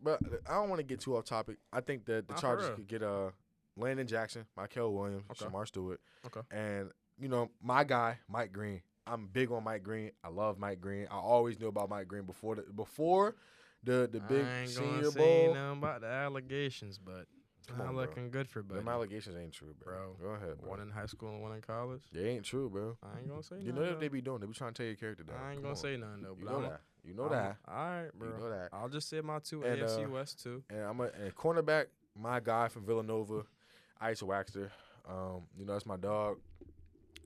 But I don't want to get too off topic. I think that the Chargers could get Landon Jackson, Michael Williams, Shamar Stewart. Okay. And, my guy, Mike Green. I'm big on Mike Green. I love Mike Green. I always knew about Mike Green before the big Senior Bowl. I ain't gonna say nothing about the allegations, but not looking good for Buddy. Them allegations ain't true, bro. Go ahead, bro. One in high school and one in college. They ain't true, bro. I ain't gonna say nothing. You know what they be doing? They be trying to tell your character down. I ain't gonna say nothing though. You know that. You know that. All right, bro. You know that. I'll just say my two AFC West too. And and cornerback, my guy from Villanova, Ice Waxter. That's my dog.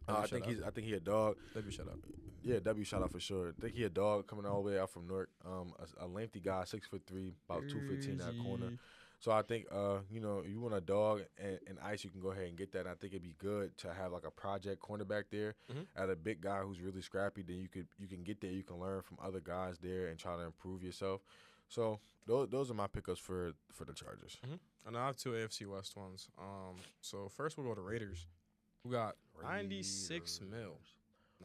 I think he a dog. W, shut up. Yeah, W, shout out for sure. I think he a dog coming all the way out from Newark. A lengthy guy, 6'3", about 215 that corner. So I think you want a dog and Ice, you can go ahead and get that. And I think it'd be good to have like a project cornerback there, at a big guy who's really scrappy. Then you can get there, you can learn from other guys there and try to improve yourself. So those are my pickups for the Chargers. And I have two AFC West ones. So first we'll go to Raiders, who got 96 mil.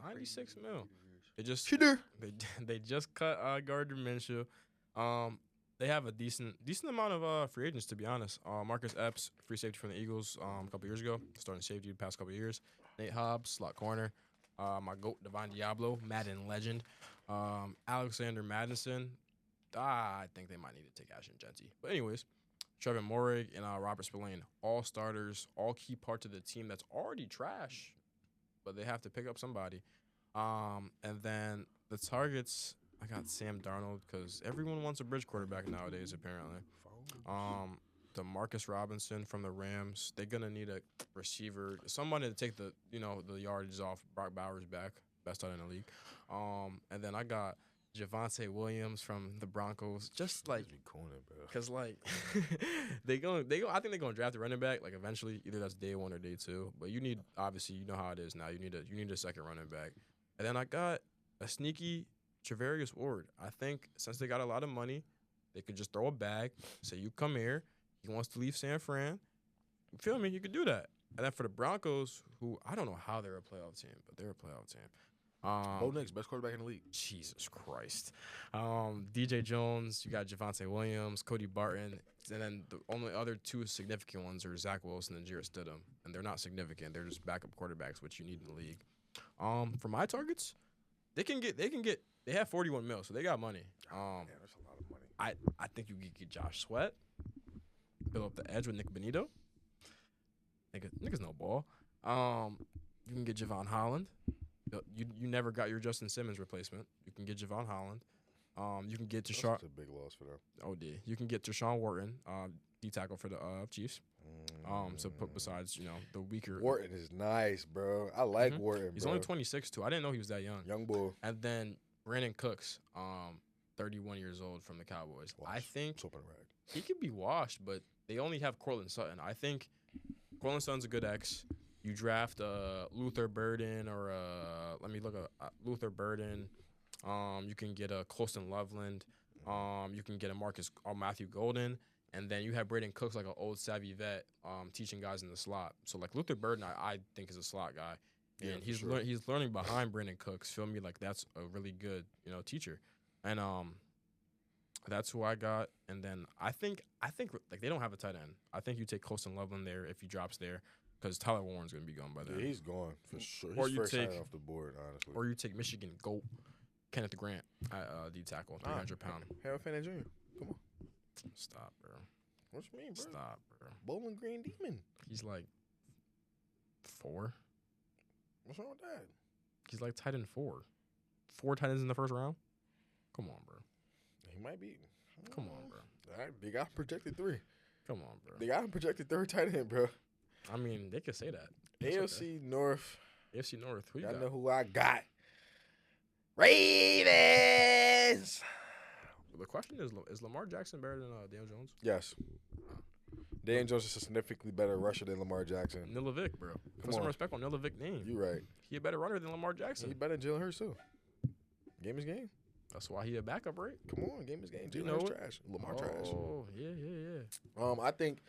96 mil. They just cut Gardner Minshew. They have a decent amount of free agents, to be honest. Marcus Epps, free safety from the Eagles a couple years ago, starting safety the past couple years. Nate Hobbs, slot corner. My GOAT, Devon Diablo, Madden legend. Alexander Madison. I think they might need to take Ashton Genty. But anyways, Trevor Morig and Robert Spillane, all starters, all key parts of the team that's already trash, but they have to pick up somebody. And then the targets, I got Sam Darnold because everyone wants a bridge quarterback nowadays, apparently. DeMarcus Robinson from the Rams, they're going to need a receiver, somebody to take the yardages off Brock Bowers back, best out in the league. And then I got Javonte Williams from the Broncos, just like because like I think they're gonna draft a running back like eventually, either that's day 1 or day 2. But you need, obviously you know how it is now. You need a second running back. And then I got a sneaky Travarius Ward. I think since they got a lot of money, they could just throw a bag, say you come here. He wants to leave San Fran. You feel me? You could do that. And then for the Broncos, who I don't know how they're a playoff team, but they're a playoff team. Bo Nix, best quarterback in the league. Jesus Christ. DJ Jones, you got Javonte Williams, Cody Barton, and then the only other two significant ones are Zach Wilson and Jarrett Stidham, and they're not significant. They're just backup quarterbacks, which you need in the league. For my targets, they have 41 mil, so they got money. That's a lot of money. I think you could get Josh Sweat, build up the edge with Nick Benito. Niggas no ball. You can get Javon Holland. You never got your Justin Simmons replacement. You can get Javon Holland. You can get Deshaun. That's a big loss for them. OD. You can get Deshaun Wharton, D tackle for the Chiefs. So put besides the weaker. Wharton is nice, bro. I like Wharton. He's only 26 too. I didn't know he was that young. Young bull. And then Brandon Cooks, 31 years old from the Cowboys. I think he could be washed, but they only have Cortland Sutton. I think Cortland Sutton's a good X. You draft Luther Burden or let me look at Luther Burden. You can get a Colston Loveland. You can get a Matthew Golden, and then you have Braden Cooks, like an old savvy vet, teaching guys in the slot. So like Luther Burden, I think is a slot guy, and he's learning behind Brandon Cooks. Feel me? Like that's a really good teacher, and that's who I got. And then I think like they don't have a tight end. I think you take Colston Loveland there if he drops there. Because Tyler Warren's going to be gone by then. Yeah, he's gone for sure. He's first off the board, honestly. Or you take Michigan GOAT, Kenneth Grant, D tackle, 300 pound. Harold Fanning Jr. Come on. Stop, bro. What you mean, bro? Stop, bro. Bowling Green Demon. He's like 4. What's wrong with that? He's like tight end 4. 4 tight ends in the first round? Come on, bro. He might be. Come on, bro. All right, they got him projected 3. Come on, bro. They got him projected 3rd tight end, bro. I mean, they could say that. AFC North. AFC North. Who you got? I know who I got. Ravens. The question is Lamar Jackson better than Daniel Jones? Yes. Daniel Jones is a significantly better rusher than Lamar Jackson. Nilovic, bro. Put some respect on Nilovic's name. You right. He a better runner than Lamar Jackson. He better than Jalen Hurts, too. Game is game. That's why he a backup, right? Come on, game is game. Jalen Hurts trash. Lamar trash. Oh, yeah. I think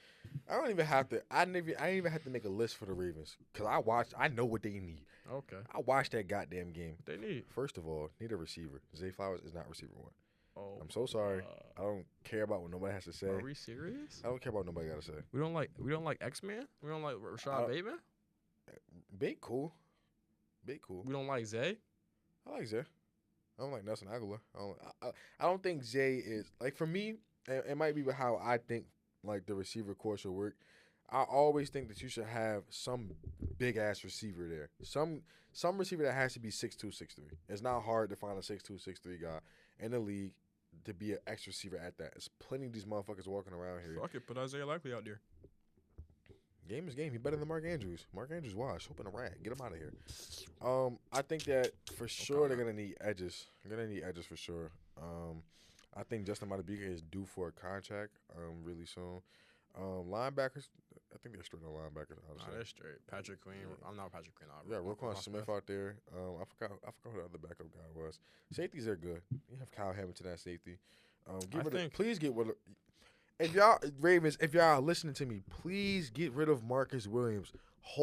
I don't even have to. I didn't even have to make a list for the Ravens because I know what they need. Okay. I watched that goddamn game. What they need? First of all, need a receiver. Zay Flowers is not receiver 1. Oh. I'm so sorry. I don't care about what nobody has to say. Are we serious? I don't care about what nobody got to say. We don't like X-Man? We don't like Rashad Bateman? Big cool. Big cool. We don't like Zay? I like Zay. I don't like Nelson Aguilar. I don't think Zay is like for me. It might be how I think like the receiver core should work. I always think that you should have some big ass receiver there. Some receiver that has to be 6'2", 6'3". It's not hard to find a 6'2", 6'3" guy in the league to be an X receiver at that. There's plenty of these motherfuckers walking around here. Fuck it, put Isaiah Likely out there. Game is game. He better than Mark Andrews. Mark Andrews washed. Open a rat. Get him out of here. I think that for sure they're gonna need edges. They're gonna need edges for sure. I think Justin Madubuike is due for a contract really soon. Linebackers, I think they're straight on linebackers. Honestly. Nah, they're straight. Patrick Queen. I'm not Patrick Queen. Yeah, Roquan Smith out there. I forgot who the other backup guy was. Safeties are good. You have Kyle Hamilton at safety. Please get rid of. If y'all Ravens, if y'all are listening to me, please get rid of Marcus Williams.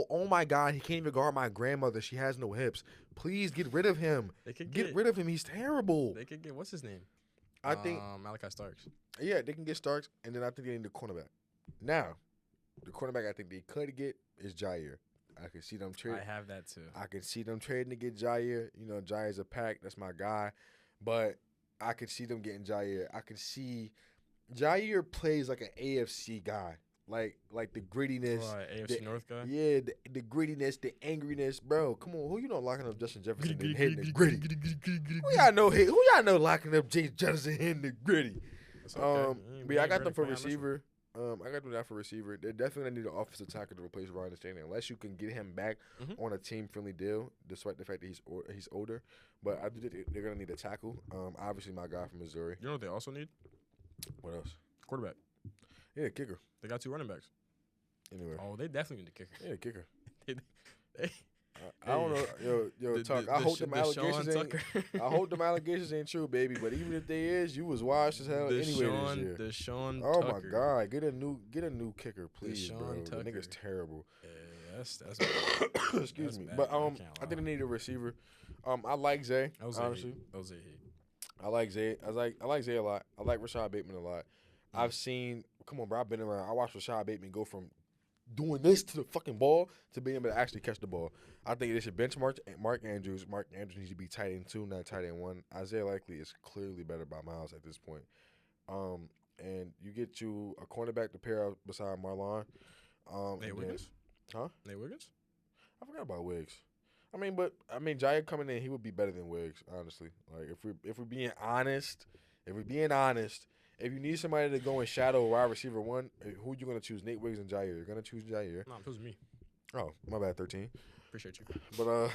Oh my God, he can't even guard my grandmother. She has no hips. Please get rid of him. Get rid of him. He's terrible. They could get what's his name? I think Malachi Starks. Yeah, they can get Starks, and then I think they need the cornerback. Now, the cornerback I think they could get is Jair. I can see them trade. I have that too. I can see them trading to get Jair. You know, Jair's a pack. That's my guy. But I could see them getting Jair. I can see Jair plays like an AFC guy. Like the grittiness. AFC North guy? Yeah, the grittiness, the angriness. Bro, come on. Who you know locking up Justin Jefferson and hitting the gritty? Who y'all know locking up James Jefferson and hitting the gritty? Okay. But yeah, I got them for receiver. I got them that for receiver. They're definitely going to need an offensive tackle to replace Ryan Stanley unless you can get him back on a team-friendly deal, despite the fact that he's older. But I do think they're going to need a tackle. Obviously, my guy from Missouri. You know what they also need? What else? Quarterback. Yeah, kicker. They got 2 running backs. Anyway. Oh, they definitely need a kicker. Yeah, kicker. I don't know. Yo, Tuck. I hope them allegations ain't true, baby. But even if they is, you was washed as hell anyway this year. Deshaun oh Tucker. My God, get a new kicker, please, Deshaun bro. Tucker. The nigga's terrible. Yeah, that's excuse me. But I think they need a receiver. I like Zay. Honestly, I like Zay. I like Zay a lot. I like Rashad Bateman a lot. I've seen. Come on, bro. I've been around. I watched Rashad Bateman go from doing this to the fucking ball to being able to actually catch the ball. I think they should benchmark Mark Andrews. Mark Andrews needs to be tight end 2, not tight end 1. Isaiah Likely is clearly better by miles at this point. And you get you a cornerback to pair up beside Marlon. Nate Wiggins? Huh? Nate Wiggins? I forgot about Wiggs. Jair coming in, he would be better than Wiggs, honestly. Like if we're being honest, if you need somebody to go and shadow wide receiver 1, who are you going to choose? Nate Wiggs and Jair. You're going to choose Jair. No, it was me. Oh, my bad, 13. Appreciate you. But,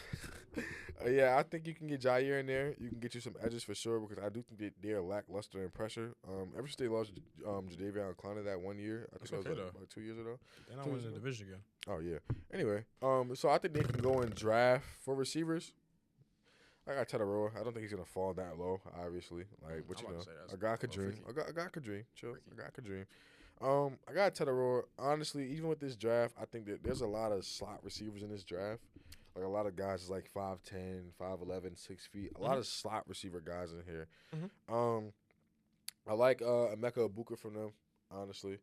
yeah, I think you can get Jair in there. You can get you some edges for sure because I do think they're lackluster in pressure. Ever since they lost Jadeveon Clowney that 1 year, I think that was about 2 years ago. They're not winning the division again. Oh, yeah. Anyway, so I think they can go and draft for receivers. I got Tetaroa. I don't think he's gonna fall that low. Obviously, like, but you know, a guy could dream. A guy could dream. Chill. A guy could dream. I got Tetaroa. Honestly, even with this draft, I think that there's a lot of slot receivers in this draft. Like a lot of guys is like 5'10", 5'11", 6 feet. A lot of slot receiver guys in here. I like Emeka Ibuka from them. Honestly,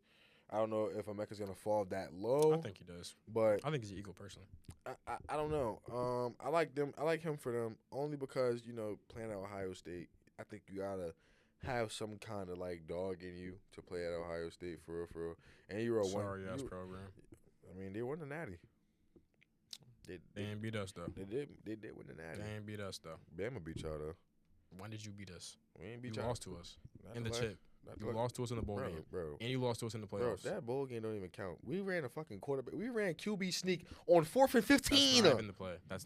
I don't know if Emeka's gonna fall that low. I think he does, but I think he's an Eagle personally. I don't know. I like them. I like him for them only because playing at Ohio State, I think you gotta have some kind of like dog in you to play at Ohio State for real. And you're a sorry-ass program. I mean, they won the Natty. They ain't beat us though. They did win the Natty. They ain't beat us though. Bama beat y'all though. When did you beat us? We ain't beat y'all. You lost to us in the chip. You lost to us in the bowl game, bro. And you lost to us in the playoffs. Bro, that bowl game don't even count. We ran a fucking quarterback. We ran QB sneak on 4th and 15. That's not even the play. That's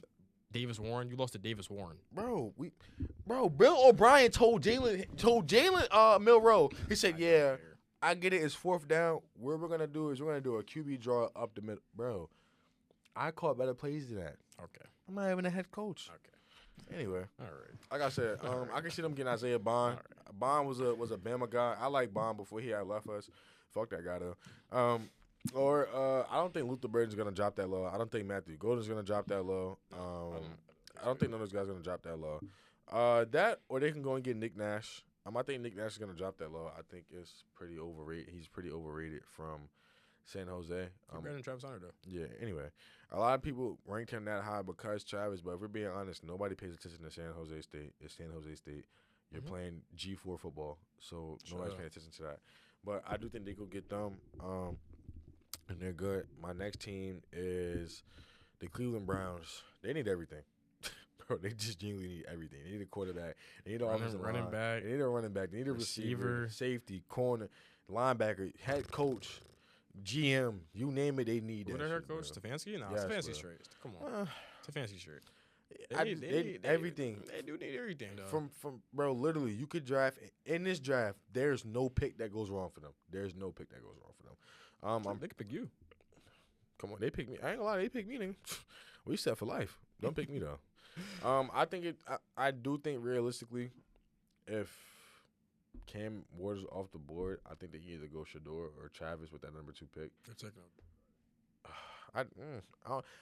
Davis Warren. You lost to Davis Warren. Bro, Bill O'Brien told Jalen Milroe. He said, "Yeah, I get it. It's 4th down. What we're gonna do is we're gonna do a QB draw up the middle." Bro, I caught better plays than that. Okay. I'm not even a head coach. Okay. Anyway, all right. Like I said, I can see them getting Isaiah Bond. Right. Bond was a Bama guy. I like Bond before he had left us. Fuck that guy though. I don't think Luther Burden's gonna drop that low. I don't think Matthew Golden's gonna drop that low. I don't think none of those guys are gonna drop that low. That or they can go and get Nick Nash. I think Nick Nash is gonna drop that low. I think it's pretty overrated. He's pretty overrated from San Jose. Brandon Travis Hunter though. Yeah. Anyway, a lot of people ranked him that high because Travis, but if we're being honest, nobody pays attention to San Jose State. It's San Jose State. You're playing G4 football, so nobody's paying attention to that. But I do think they could get them, and they're good. My next team is the Cleveland Browns. They need everything. Bro, they just genuinely need everything. They need a quarterback. They need an running back. They need a running back. They need a receiver, safety, corner, linebacker, head coach, GM. You name it, they need that. What their coach? Stefanski? No, yes, Stefanski straight. Come on. Stefanski straight. They need everything. They do need everything, though. From bro, literally, you could draft in this draft. There's no pick that goes wrong for them. There's no pick that goes wrong for them. They could pick you. Come on, they pick me. I ain't gonna lie, they pick me. Nigga. We set for life. Don't pick me though. I do think realistically, if Cam Ward is off the board, I think they can either go Shador or Travis with that number 2 pick. They're taking I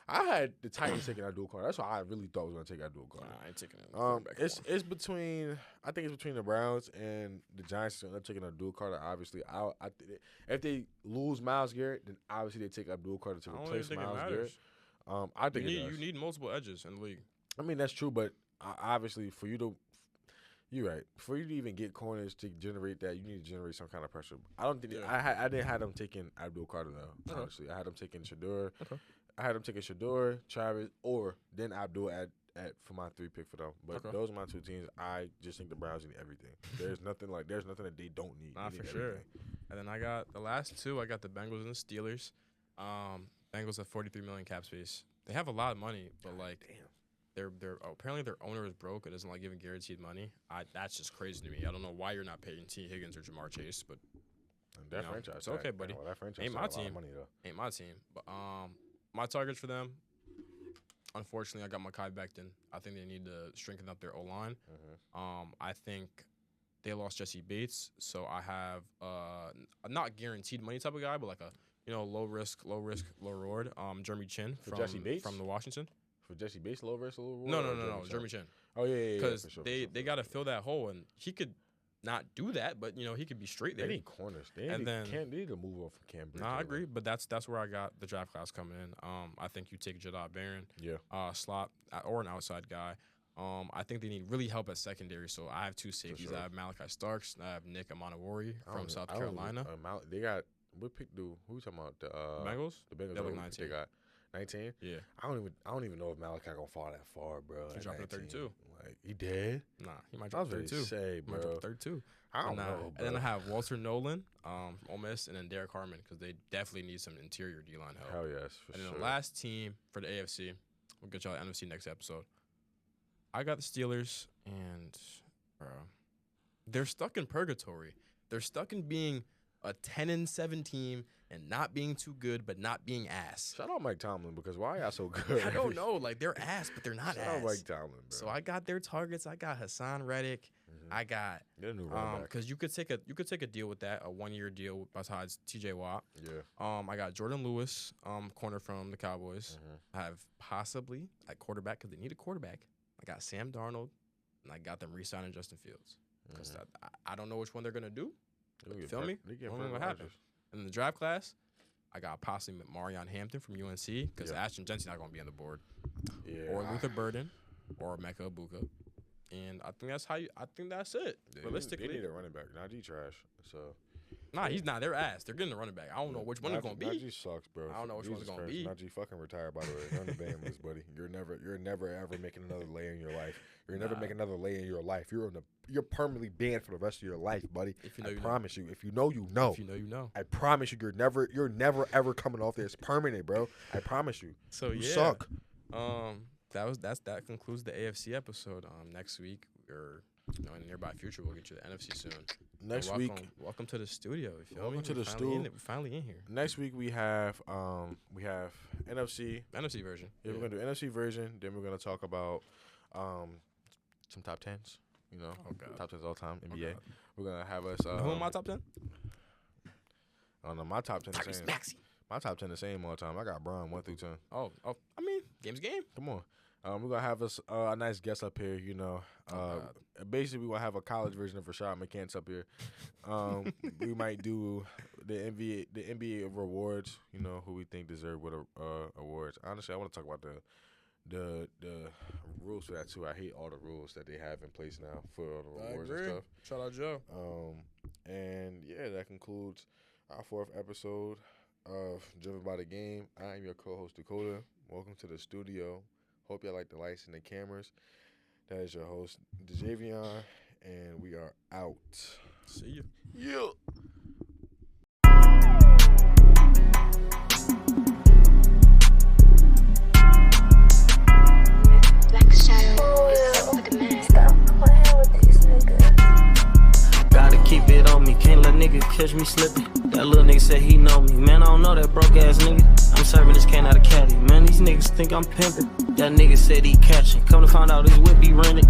had the Titans taking Abdul Carter. That's why I really thought I was gonna take Abdul Carter. Nah, I ain't taking it. It's between. I think it's between the Browns and the Giants. They're taking Abdul Carter. Obviously, if they lose Myles Garrett, then obviously they take Abdul Carter to replace Myles Garrett. I think you need multiple edges in the league. I mean that's true, but obviously for you to. You're right. For you to even get corners to generate that, you need to generate some kind of pressure. I don't think I didn't have them taking Abdul Carter though. Okay. Honestly, I had them taking Shador. Okay. I had them taking Shador, Travis, or then Abdul at for my 3 pick for them. But those are my 2 teams. I just think the Browns need everything. There's nothing that they don't need. Nah, for sure. And then I got the last 2. I got the Bengals and the Steelers. Bengals have $43 million cap space. They have a lot of money, but like, damn. Apparently their owner is broke and doesn't like giving guaranteed money. That's just crazy to me. I don't know why you're not paying T. Higgins or Jamar Chase, but that franchise, it's okay, buddy. That franchise ain't my team. Money, ain't my team. But my targets for them. Unfortunately, I got Mekhi Becton. I think they need to strengthen up their O-line. I think they lost Jesse Bates, so I have a not guaranteed money type of guy, but like a low risk, low reward. Jeremy Chin from the Washington. For Jesse Bates, low risk, low reward? No. Jeremy Chin. Oh, yeah. Because they got to fill that hole, and he could not do that, but, he could be straight there. They need corners. They need to move on from Cam Bridge. Nah, I agree, but that's where I got the draft class coming in. I think you take Jadot Barron, slot, or an outside guy. I think they need really help at secondary, so I have 2 safeties. Sure. I have Malachi Starks, and I have Nick Amanawori from South Carolina. They got – what pick who you talking about? The Bengals? The Bengals. They look 19. They got 19? Yeah. I don't even know if Malachi gonna fall that far, bro. He dropped to 32. Like he did? Nah, he might drop to 32. Say, bro. He might drop to 32. I don't know, bro. And then I have Walter Nolan from Ole Miss, and then Derek Harmon because they definitely need some interior D-line help. Hell yes, for sure. And then the last team for the AFC, we'll get y'all the NFC next episode. I got the Steelers, and they're stuck in purgatory. They're stuck in being a 10-7 team and not being too good, but not being ass. Shout out Mike Tomlin because why y'all so good? I don't know. Like, they're ass, but they're not ass. Shout out Mike Tomlin, bro. So I got their targets. I got Hassan Reddick. I got because you could take a deal with that, a 1-year deal besides TJ Watt. Yeah. I got Jordan Lewis, corner from the Cowboys. I have possibly at quarterback because they need a quarterback. I got Sam Darnold, and I got them re-signing Justin Fields because I don't know which one they're gonna do. Feel me? I don't know what happened. And in the draft class, I got possibly Marion Hampton from UNC because Ashton Jensen's not going to be on the board. Yeah. Or Luther Burden or Mecca Ibuka. And I think that's it. Realistically. They need a running back. Najee trash. So. Nah, he's not. They're ass. They're getting a running back. I don't know which one it's going to be. Najee sucks, bro. I don't know which one's going to be. Najee fucking retired, by the way. You're on the ban list, buddy. You're never ever making another lay in your life. You're never making another lay in your life. You're permanently banned for the rest of your life, buddy. I promise you. If you know, you know. If you know, you know. I promise you. You're never ever coming off there. It's permanent, bro. I promise you. So you suck. That concludes the AFC episode. Next week or in the nearby future, we'll get you the NFC soon. Next week, welcome to the studio. Welcome to the studio. We're finally in here. Next week we have NFC version. Yeah, we're gonna do NFC version. Then we're gonna talk about some top 10s. Top 10s all time NBA. We're gonna have us. Who am my top 10? I don't know. My top 10 the same. My top 10 the same all the time. I got Braun 1 through 10. Oh. I mean, game's game. Come on. We're gonna have a nice guest up here. You know, basically we're gonna have a college version of Rashad McCants up here. We might do the NBA awards. You know, who we think deserve what awards. Honestly, I want to talk about the rules for that too. I hate all the rules that they have in place now for all the awards and stuff. Shout out Joe. And yeah, that concludes our 4th episode of Driven by the Game. I am your co-host Dakota. Welcome to the studio. Hope y'all like the lights and the cameras. That is your host DeJavion, and we are out. See you. Yeah. Keep it on me, can't let nigga catch me slipping. That little nigga said he know me. Man, I don't know that broke ass nigga. I'm serving this can out of caddy. Man, these niggas think I'm pimping. That nigga said he catching. Come to find out his whip be rented.